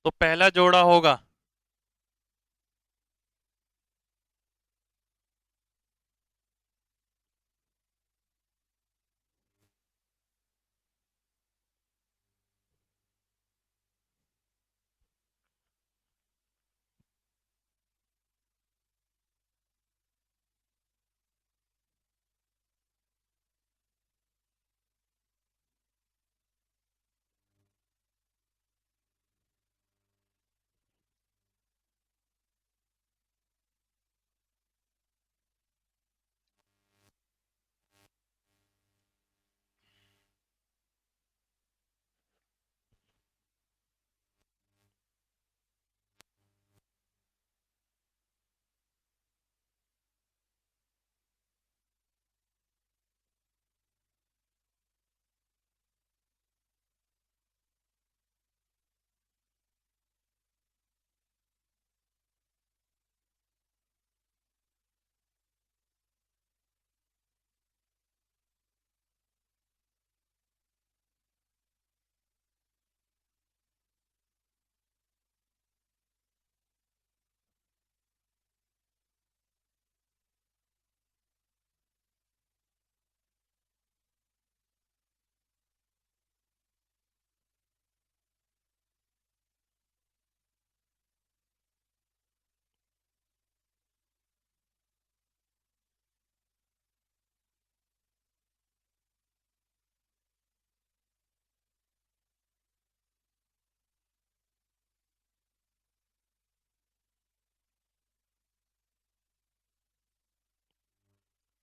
तो पहला जोड़ा होगा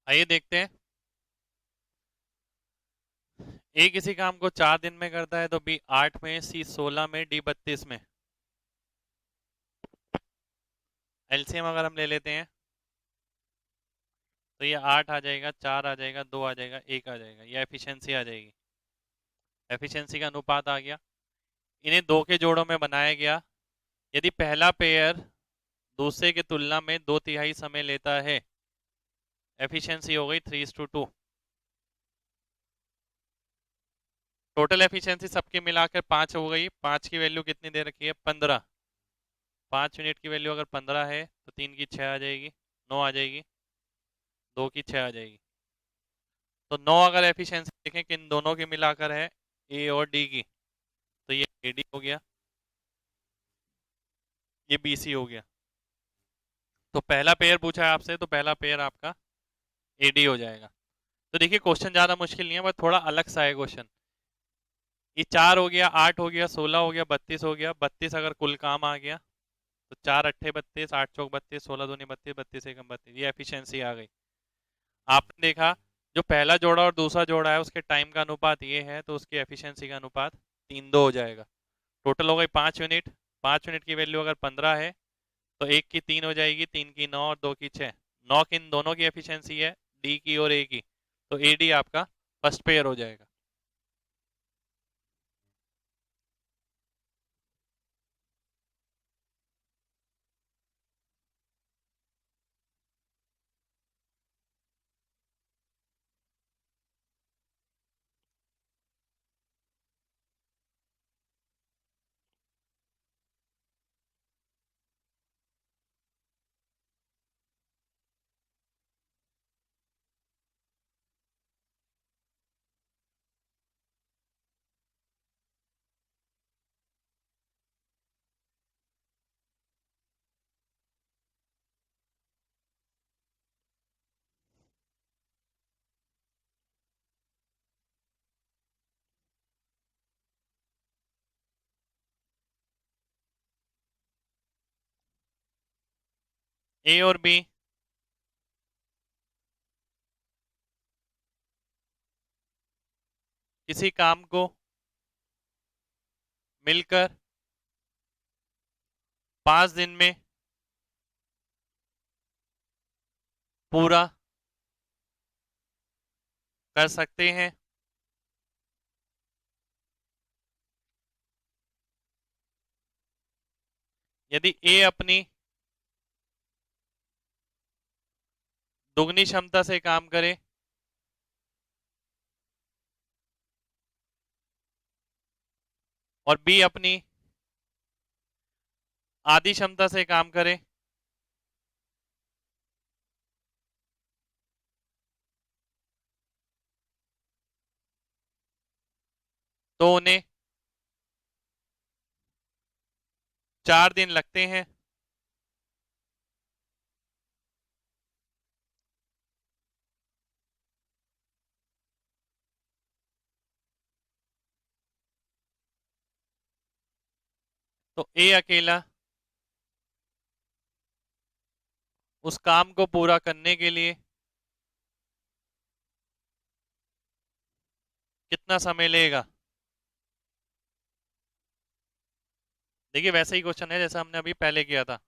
आइए देखते हैं। ए किसी काम को 4 दिन में करता है तो बी 8 में, सी 16 में, डी 32 में। एलसीएम अगर हम ले लेते हैं तो ये 8 आ जाएगा, 4 आ जाएगा, 2 आ जाएगा, 1 आ जाएगा। ये एफिशिएंसी आ जाएगी। एफिशिएंसी का अनुपात आ गया। इन्हें दो के जोड़ों में बनाया गया। यदि पहला पेयर दूसरे की तुलना में दो तिहाई समय लेता है, एफिशिएंसी हो गई 3:2। टोटल एफिशिएंसी सबके मिलाकर 5 हो गई। 5 की वैल्यू कितनी दे रखी है? 15। 5 यूनिट की वैल्यू अगर 15 है तो 3 की 6 आ जाएगी, 9 आ जाएगी। 2 की 6 आ जाएगी। तो 9 अगर एफिशिएंसी देखें कि इन दोनों की मिलाकर है ए और डी की, तो ये ए डी हो गया, ये बी सी हो गया। तो पहला पेयर पूछा है आपसे, तो पहला पेयर आपका ए डी हो जाएगा। तो देखिए क्वेश्चन ज्यादा मुश्किल नहीं है, बस थोड़ा अलग सा है क्वेश्चन। ये 4 हो गया, 8 हो गया, 16 हो गया, 32 हो गया। 32 अगर कुल काम आ गया तो 4 अट्ठे 32, 8 चौक 32, 16 दूनी 32, 32 एकम 32, ये एफिशिएंसी आ गई। आपने देखा जो पहला जोड़ा और दूसरा जोड़ा है उसके टाइम का अनुपात ये है, तो उसकी एफिशिएंसी का अनुपात 3:2 हो जाएगा। टोटल हो गई 5 मिनट। 5 मिनट की वैल्यू अगर 15 है तो एक की 3 हो जाएगी, 3 की 9 और 2 की 6। 9 की इन दोनों की एफिशिएंसी है, डी की और ए की, तो ए डी आपका फर्स्ट पेयर हो जाएगा। ए और बी किसी काम को मिलकर 5 दिन में पूरा कर सकते हैं। यदि ए अपनी दुगनी क्षमता से काम करे और बी अपनी आधी क्षमता से काम करे, तो उन्हें 4 दिन लगते हैं। तो ए अकेला उस काम को पूरा करने के लिए कितना समय लेगा। देखिए वैसा ही क्वेश्चन है जैसा हमने अभी पहले किया था।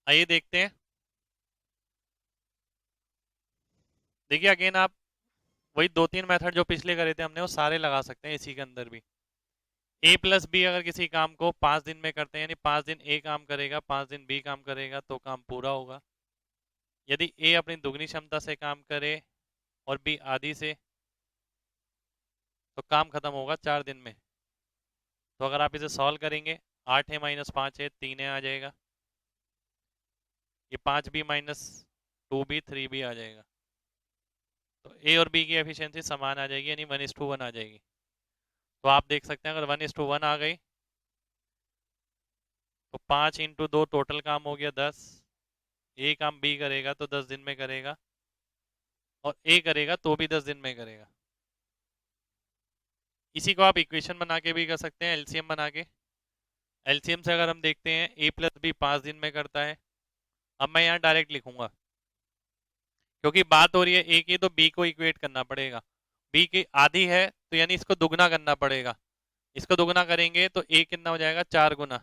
आइए देखते हैं। देखिए अगेन आप वही दो तीन मेथड जो पिछले करे थे हमने वो सारे लगा सकते हैं इसी के अंदर भी। ए प्लस बी अगर किसी काम को 5 दिन में करते हैं यानी 5 दिन ए काम करेगा 5 दिन बी काम करेगा तो काम पूरा होगा। यदि ए अपनी दुगनी क्षमता से काम करे और बी आधी से तो काम खत्म होगा 4 दिन में। तो अगर आप इसे सॉल्व करेंगे 8 है -5 है 3 है आ जाएगा। ये 5b-2b 3b आ जाएगा। तो ए और बी की एफिशिएंसी समान आ जाएगी यानी 1:1 आ जाएगी। तो आप देख सकते हैं अगर 1:1 आ गई तो 5 × 2 टोटल काम हो गया 10। ए काम बी करेगा तो 10 दिन में करेगा और ए करेगा तो भी 10 दिन में करेगा। इसी को आप इक्वेशन बना के भी कर सकते हैं एलसीएम बना के। एलसीएम से अगर हम देखते हैं ए प्लस बी 5 दिन में करता है। अब मैं यहाँ डायरेक्ट लिखूंगा क्योंकि बात हो रही है ए की तो बी को इक्वेट करना पड़ेगा। बी की आधी है तो यानी इसको दुगना करना पड़ेगा। इसको दुगना करेंगे तो ए कितना हो जाएगा 4 गुना।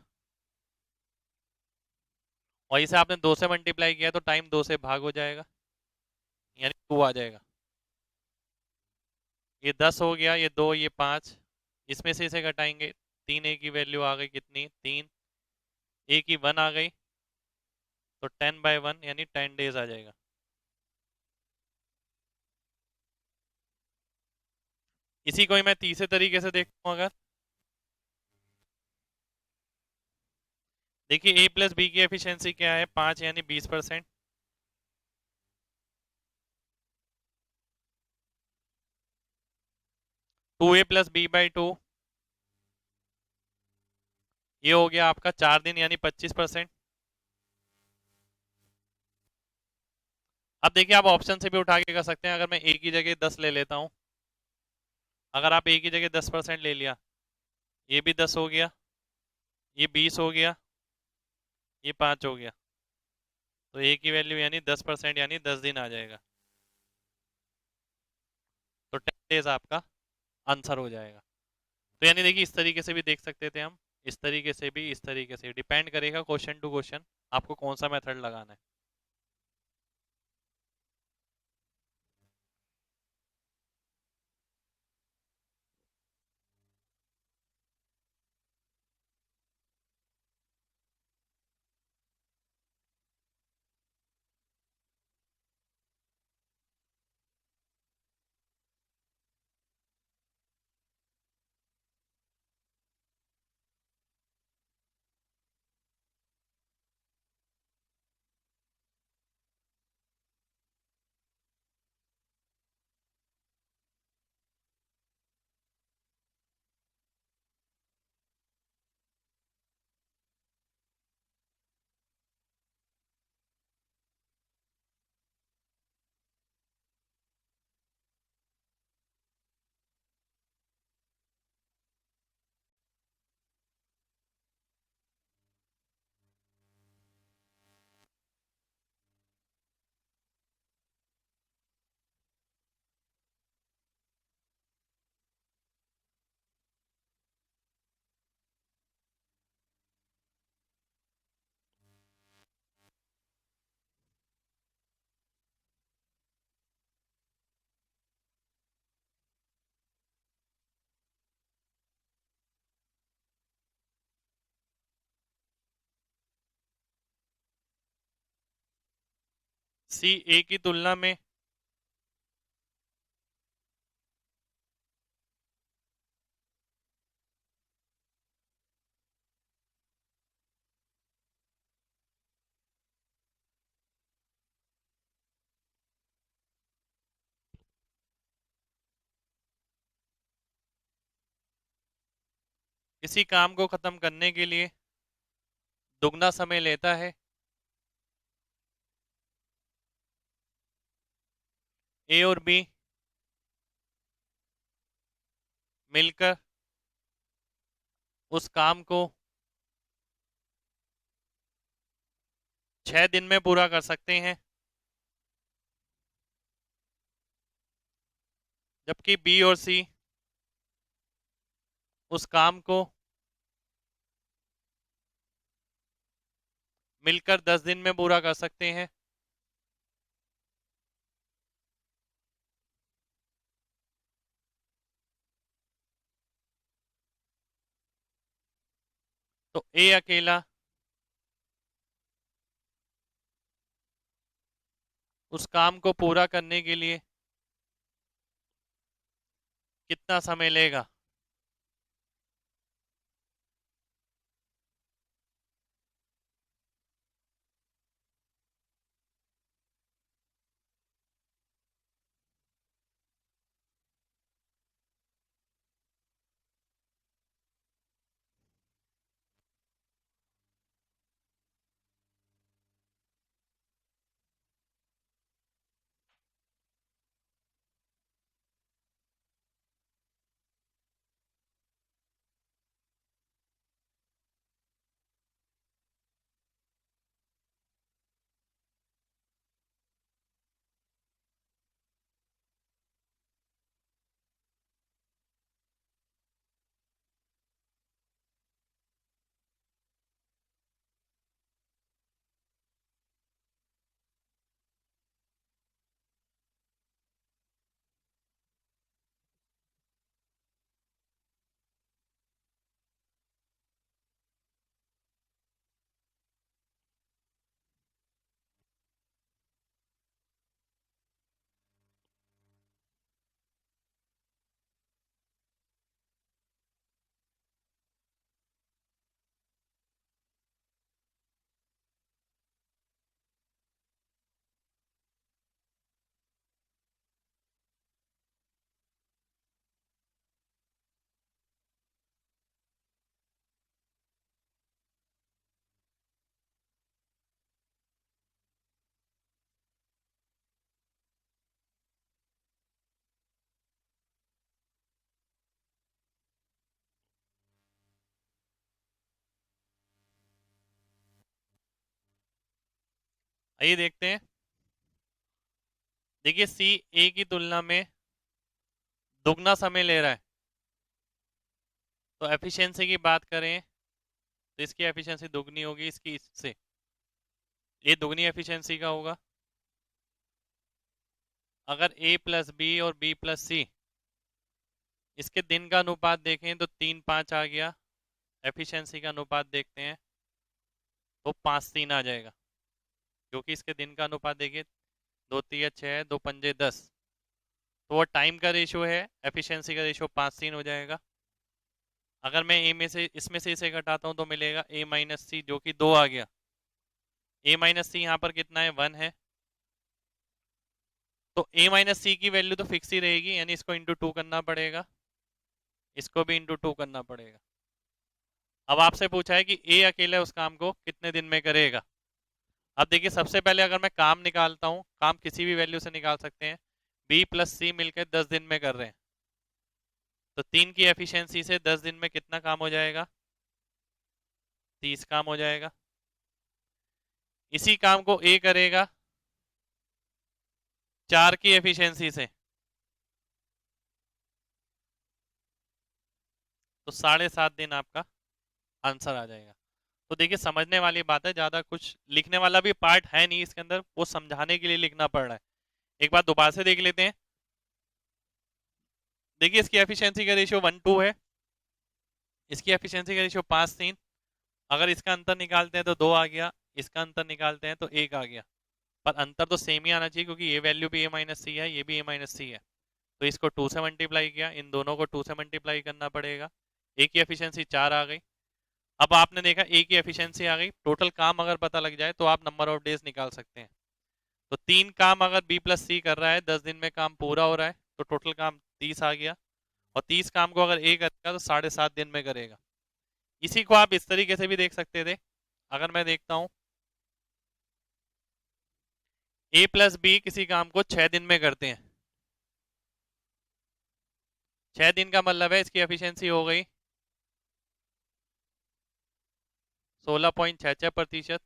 और इसे आपने 2 से मल्टीप्लाई किया तो टाइम 2 से भाग हो जाएगा यानी 2 आ जाएगा। ये 10 हो गया ये 2 ये 5। इसमें से इसे घटाएंगे 3 ए की वैल्यू आ गई कितनी 3। ए की 1 आ गई तो 10/1 यानी 10 डेज आ जाएगा। इसी को ही मैं तीसरे तरीके से देखता हूँ अगर देखिए ए प्लस बी की एफिशिएंसी क्या है 5 यानी 20%। 2a + b/2 ये हो गया आपका 4 दिन यानी 25%। अब देखिए आप ऑप्शन से भी उठा के कर सकते हैं अगर मैं ए की जगह 10 ले लेता हूँ। अगर आप ए की जगह 10% ले लिया ये भी 10 हो गया ये 20 हो गया ये 5 हो गया। तो ए की वैल्यू यानी 10% यानी 10 दिन आ जाएगा। तो 10 डेज आपका आंसर हो जाएगा। तो यानी देखिए इस तरीके से भी देख सकते थे हम। इस तरीके से भी इस तरीके से डिपेंड करेगा क्वेश्चन टू क्वेश्चन आपको कौन सा मेथड लगाना है। सी ए की तुलना में किसी काम को खत्म करने के लिए दुगना समय लेता है। ए और बी मिलकर उस काम को 6 दिन में पूरा कर सकते हैं जबकि बी और सी उस काम को मिलकर 10 दिन में पूरा कर सकते हैं। तो ए अकेला उस काम को पूरा करने के लिए कितना समय लेगा? आइए देखते हैं। देखिए सी ए की तुलना में दुगना समय ले रहा है, तो एफिशिएंसी की बात करें तो इसकी एफिशिएंसी दुगनी होगी इसकी इससे, ये दुगनी एफिशिएंसी का होगा। अगर ए प्लस बी और बी प्लस सी इसके दिन का अनुपात देखें तो 3:5 आ गया। एफिशिएंसी का अनुपात देखते हैं तो 5:3 आ जाएगा, क्योंकि इसके दिन का अनुपात देखिए 2 3 6 2 5 10, तो वो टाइम का रेशियो है, एफिशिएंसी का रेशियो 5:3 हो जाएगा। अगर मैं ए में से इसमें से इसे घटाता हूँ तो मिलेगा ए माइनस सी, जो कि 2 आ गया। ए माइनस सी यहाँ पर कितना है? 1 है। तो ए माइनस सी की वैल्यू तो फिक्स ही रहेगी, यानी इसको इंटू 2 करना पड़ेगा, इसको भी इंटू 2 करना पड़ेगा। अब आपसे पूछा है कि ए अकेले उस काम को कितने दिन में करेगा। अब देखिए सबसे पहले अगर मैं काम निकालता हूँ, काम किसी भी वैल्यू से निकाल सकते हैं। बी प्लस सी मिलकर 10 दिन में कर रहे हैं, तो 3 की एफिशिएंसी से 10 दिन में कितना काम हो जाएगा? 30 काम हो जाएगा। इसी काम को ए करेगा 4 की एफिशिएंसी से, तो 7.5 दिन आपका आंसर आ जाएगा। तो देखिए समझने वाली बात है, ज्यादा कुछ लिखने वाला भी पार्ट है नहीं इसके अंदर, वो समझाने के लिए लिखना पड़ रहा है। एक बार दोबारा से देख लेते हैं। देखिए इसकी एफिशिएंसी का रेशियो 1:2 है, इसकी एफिशिएंसी का रेशियो 5:3। अगर इसका अंतर निकालते हैं तो 2 आ गया, इसका अंतर निकालते हैं तो 1 आ गया। पर अंतर तो सेम ही आना चाहिए, क्योंकि ये वैल्यू भी ए माइनस सी है, ये भी ए माइनस सी है। तो इसको 2 से मल्टीप्लाई किया, इन दोनों को 2 से मल्टीप्लाई करना पड़ेगा। ए की एफिशिएंसी 4 आ गई। अब आपने देखा ए की एफिशिएंसी आ गई, टोटल काम अगर पता लग जाए तो आप नंबर ऑफ डेज निकाल सकते हैं। तो 3 काम अगर बी प्लस सी कर रहा है, 10 दिन में काम पूरा हो रहा है, तो टोटल काम 30 आ गया। और 30 काम को अगर ए करेगा तो 7.5 दिन में करेगा। इसी को आप इस तरीके से भी देख सकते थे। अगर मैं देखता हूं ए प्लस बी किसी काम को 6 दिन में करते हैं, 6 दिन का मतलब है इसकी एफिशिएंसी हो गई 16.66%।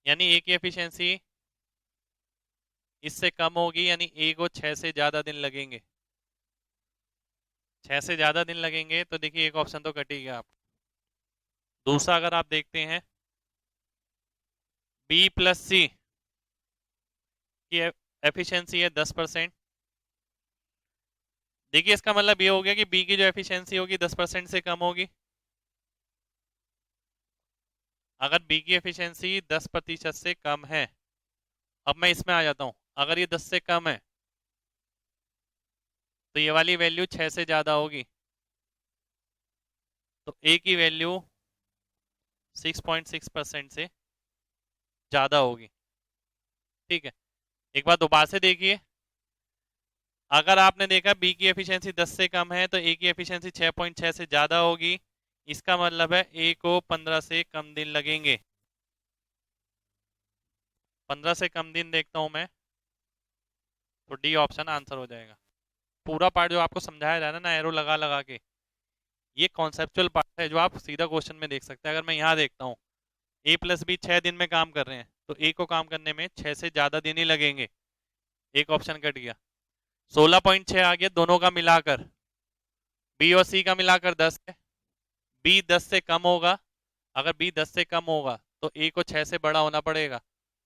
यानी ए की एफिशिएंसी इससे कम होगी, यानी ए को 6 से ज्यादा दिन लगेंगे। 6 से ज्यादा दिन लगेंगे तो देखिए एक ऑप्शन तो कट ही गया आप। दूसरा अगर आप देखते हैं बी प्लस सी की एफिशिएंसी है 10%। देखिए इसका मतलब ये हो गया कि बी की जो एफिशिएंसी होगी 10% से कम होगी। अगर बी की एफिशिएंसी 10% से कम है, अब मैं इसमें आ जाता हूं, अगर ये 10 से कम है तो ये वाली वैल्यू 6 से ज्यादा होगी, तो ए की वैल्यू 6.6% से ज्यादा होगी। ठीक है, एक बार दोबारा से देखिए, अगर आपने देखा बी की एफिशिएंसी 10 से कम है तो ए की एफिशिएंसी 6.6 से ज्यादा होगी, इसका मतलब है ए को 15 से कम दिन लगेंगे। 15 से कम दिन देखता हूं मैं, तो डी ऑप्शन आंसर हो जाएगा। पूरा पार्ट जो आपको समझाया जा रहा है ना एरो लगा लगा के, ये कॉन्सेप्चुअल पार्ट है जो आप सीधा क्वेश्चन में देख सकते हैं। अगर मैं यहाँ देखता हूँ ए प्लस बी 6 दिन में काम कर रहे हैं, तो ए को काम करने में 6 से ज्यादा दिन ही लगेंगे। एक ऑप्शन कट गया, 16.6 आ गया दोनों का मिलाकर, बी और सी का मिलाकर 10 है, बी 10 से कम होगा। अगर बी 10 से कम होगा तो ए को 6 से बड़ा होना पड़ेगा,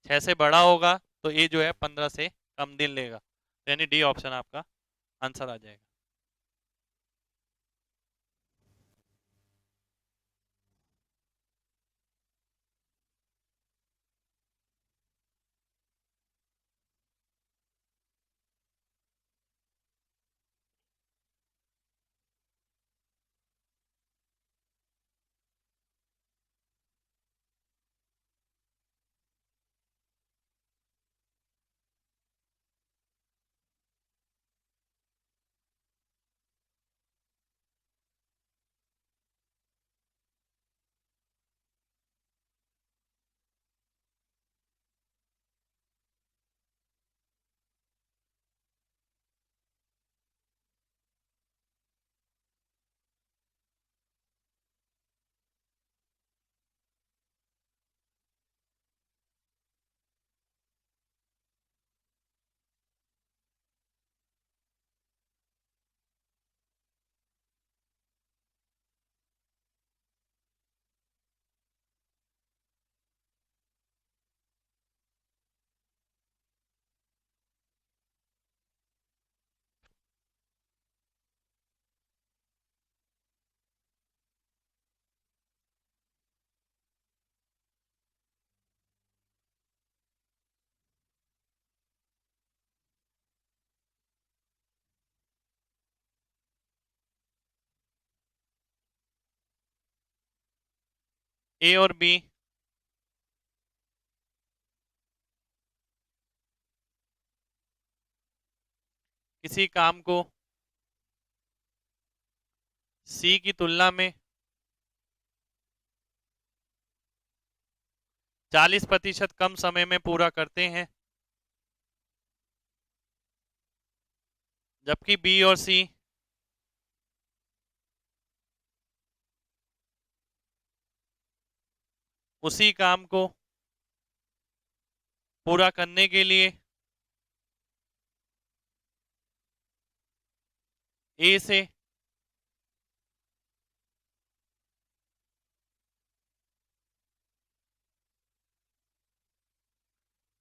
6 से बड़ा होगा तो ए जो है 15 से कम दिन लेगा, यानी डी ऑप्शन आपका आंसर आ जाएगा। ए और बी किसी काम को सी की तुलना में 40% कम समय में पूरा करते हैं, जबकि बी और सी उसी काम को पूरा करने के लिए ए से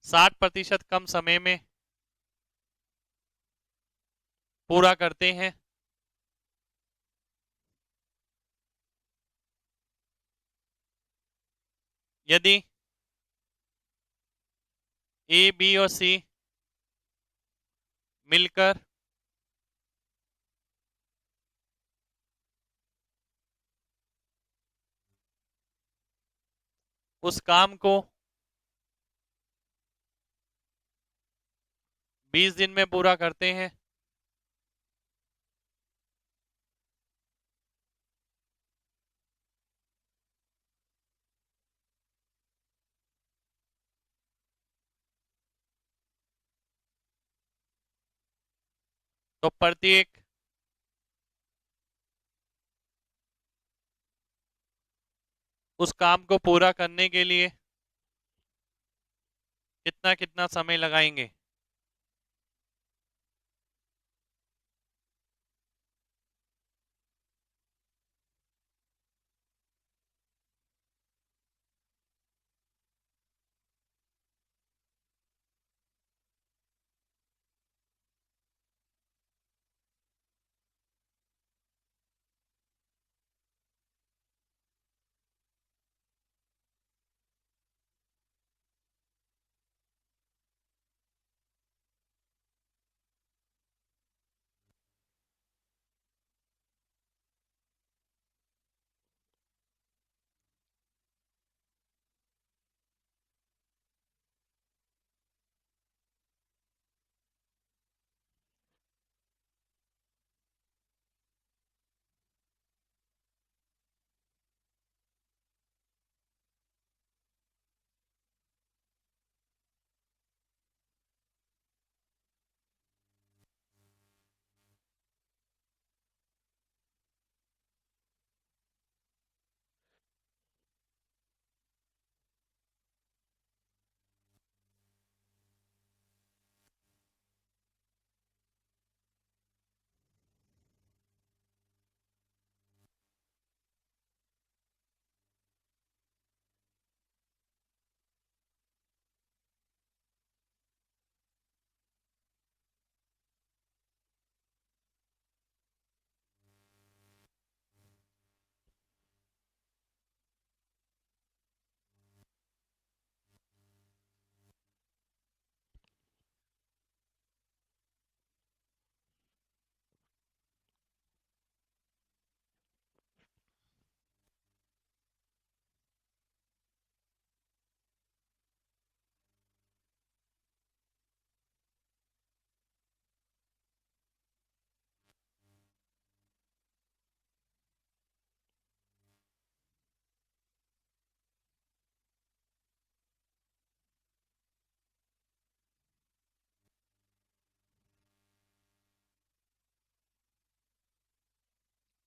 60% कम समय में पूरा करते हैं। यदि ए बी और सी मिलकर उस काम को 20 दिन में पूरा करते हैं, तो प्रत्येक उस काम को पूरा करने के लिए कितना कितना समय लगाएंगे।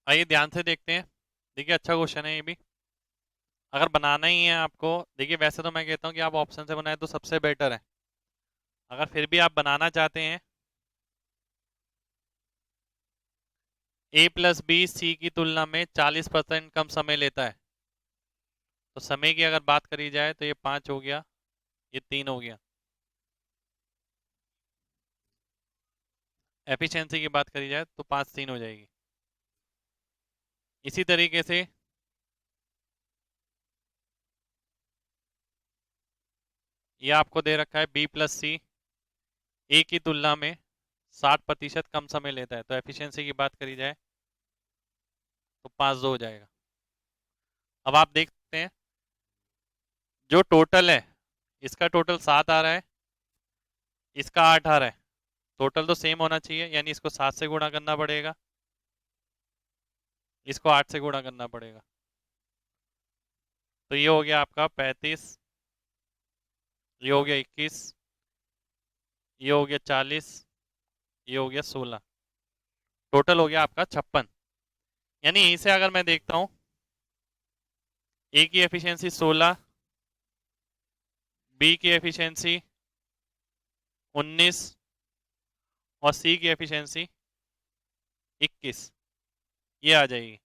आइए ध्यान से देखते हैं। देखिए अच्छा क्वेश्चन है ये भी। अगर बनाना ही है आपको, देखिए वैसे तो मैं कहता हूँ कि आप ऑप्शन से बनाए तो सबसे बेटर है। अगर फिर भी आप बनाना चाहते हैं, ए प्लस बी सी की तुलना में 40% कम समय लेता है, तो समय की अगर बात करी जाए तो ये 5 हो गया, ये 3 हो गया। एफिशिएंसी की बात करी जाए तो 5 3 हो जाएगी। इसी तरीके से ये आपको दे रखा है बी प्लस सी ए की तुलना में 60% कम समय लेता है, तो एफिशिएंसी की बात करी जाए तो 5 2 हो जाएगा। अब आप देख सकते हैं जो टोटल है, इसका टोटल 7 आ रहा है, इसका 8 आ रहा है। टोटल तो सेम होना चाहिए, यानी इसको 7 से गुणा करना पड़ेगा, इसको 8 से गुणा करना पड़ेगा। तो ये हो गया आपका 35, ये हो गया 21, ये हो गया 40, ये हो गया 16। टोटल हो गया आपका 56। यानी यहीं से अगर मैं देखता हूँ, ए की एफिशिएंसी 16, बी की एफिशिएंसी 19 और सी की एफिशिएंसी 21, ये आ जाएगी।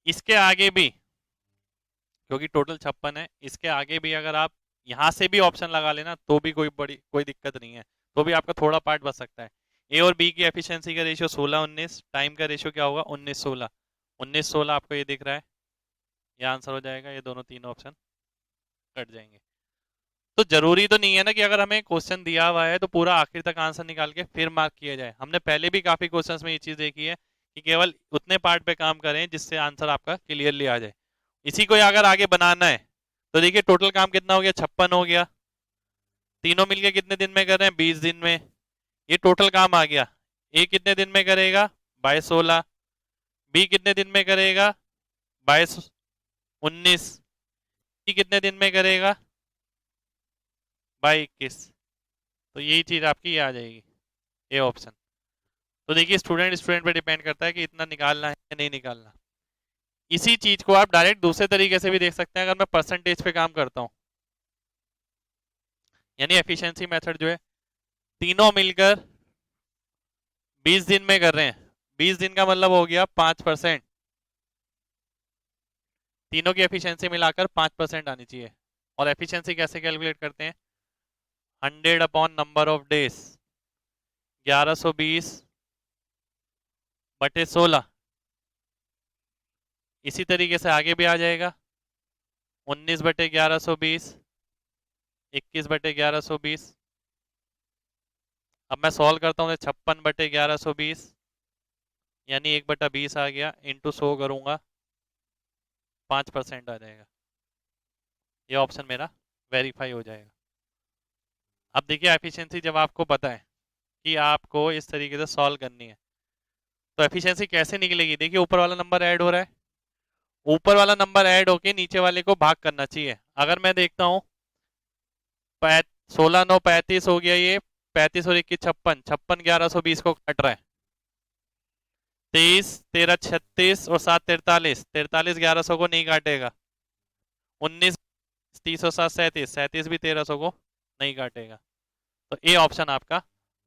इसके आगे भी, क्योंकि टोटल 56 है, इसके आगे भी अगर आप यहां से भी ऑप्शन लगा लेना तो भी कोई दिक्कत नहीं है, तो भी आपका थोड़ा पार्ट बच सकता है। ए और बी की एफिशिएंसी का रेशियो 16 19, टाइम का रेशियो क्या होगा 19 16। 19 16 आपको ये दिख रहा है, ये आंसर हो जाएगा, ये दोनों तीनों ऑप्शन कट जाएंगे। तो जरूरी तो नहीं है ना कि अगर हमें क्वेश्चन दिया हुआ है तो पूरा आखिर तक आंसर निकाल के फिर मार्क किया जाए। हमने पहले भी काफी क्वेश्चंस में ये चीज देखी है कि केवल उतने पार्ट पे काम करें जिससे आंसर आपका क्लियरली आ जाए। इसी को अगर आगे बनाना है तो देखिए टोटल काम कितना हो गया, 56 हो गया। तीनों मिलके कितने दिन में कर रहे हैं, 20 दिन में। ये टोटल काम आ गया। ए कितने दिन में करेगा, 22 16। बी कितने दिन में करेगा, 22 19। सी कितने दिन में करेगा, 22 21। तो यही चीज आपकी ये आ जाएगी, ए ऑप्शन। तो देखिए स्टूडेंट स्टूडेंट पे डिपेंड करता है कि इतना निकालना है या नहीं निकालना। इसी चीज को आप डायरेक्ट दूसरे तरीके से भी देख सकते हैं। अगर मैं परसेंटेज पे काम करता हूँ, यानी एफिशिएंसी मेथड जो है, तीनों मिलकर 20 दिन में कर रहे हैं। 20 दिन का मतलब हो गया 5%। तीनों की एफिशिएंसी मिलाकर 5% आनी चाहिए। और एफिशिएंसी कैसे कैलकुलेट करते हैं, 100 अपॉन नंबर ऑफ डेज, 1120/16। इसी तरीके से आगे भी आ जाएगा, 19/1120, 21/1120। अब मैं सॉल्व करता हूँ, 56/1120, यानी 1/20 आ गया, इंटू 100 करूंगा, 5% आ जाएगा। ये ऑप्शन मेरा वेरीफाई हो जाएगा। अब देखिए एफिशिएंसी जब आपको पता है कि आपको इस तरीके से सॉल्व करनी है, तो एफिशिएंसी कैसे निकलेगी। देखिए ऊपर वाला नंबर ऐड हो रहा है, ऊपर वाला नंबर ऐड होके नीचे वाले को भाग करना चाहिए। अगर मैं देखता हूँ 16 9 35 हो गया, ये 35 और 21 56, 56 1120 को काट रहा है। 23 13 36 और 7 43, 43 1100 को नहीं काटेगा। 19 30 और 7 37, 37 भी 1300 को नहीं काटेगा। तो ए ऑप्शन आपका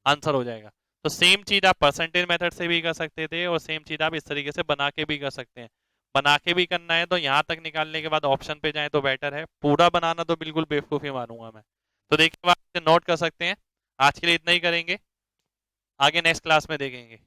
आंसर हो जाएगा। तो सेम चीज आप परसेंटेज मेथड से भी कर सकते थे और सेम चीज आप इस तरीके से बना के भी कर सकते हैं। बना के भी करना है तो यहाँ तक निकालने के बाद ऑप्शन पे जाए तो बेटर है, पूरा बनाना तो बिल्कुल बेवकूफ़ी मानूंगा मैं। तो देखिए आप नोट कर सकते हैं। आज के लिए इतना ही करेंगे, आगे नेक्स्ट क्लास में देखेंगे।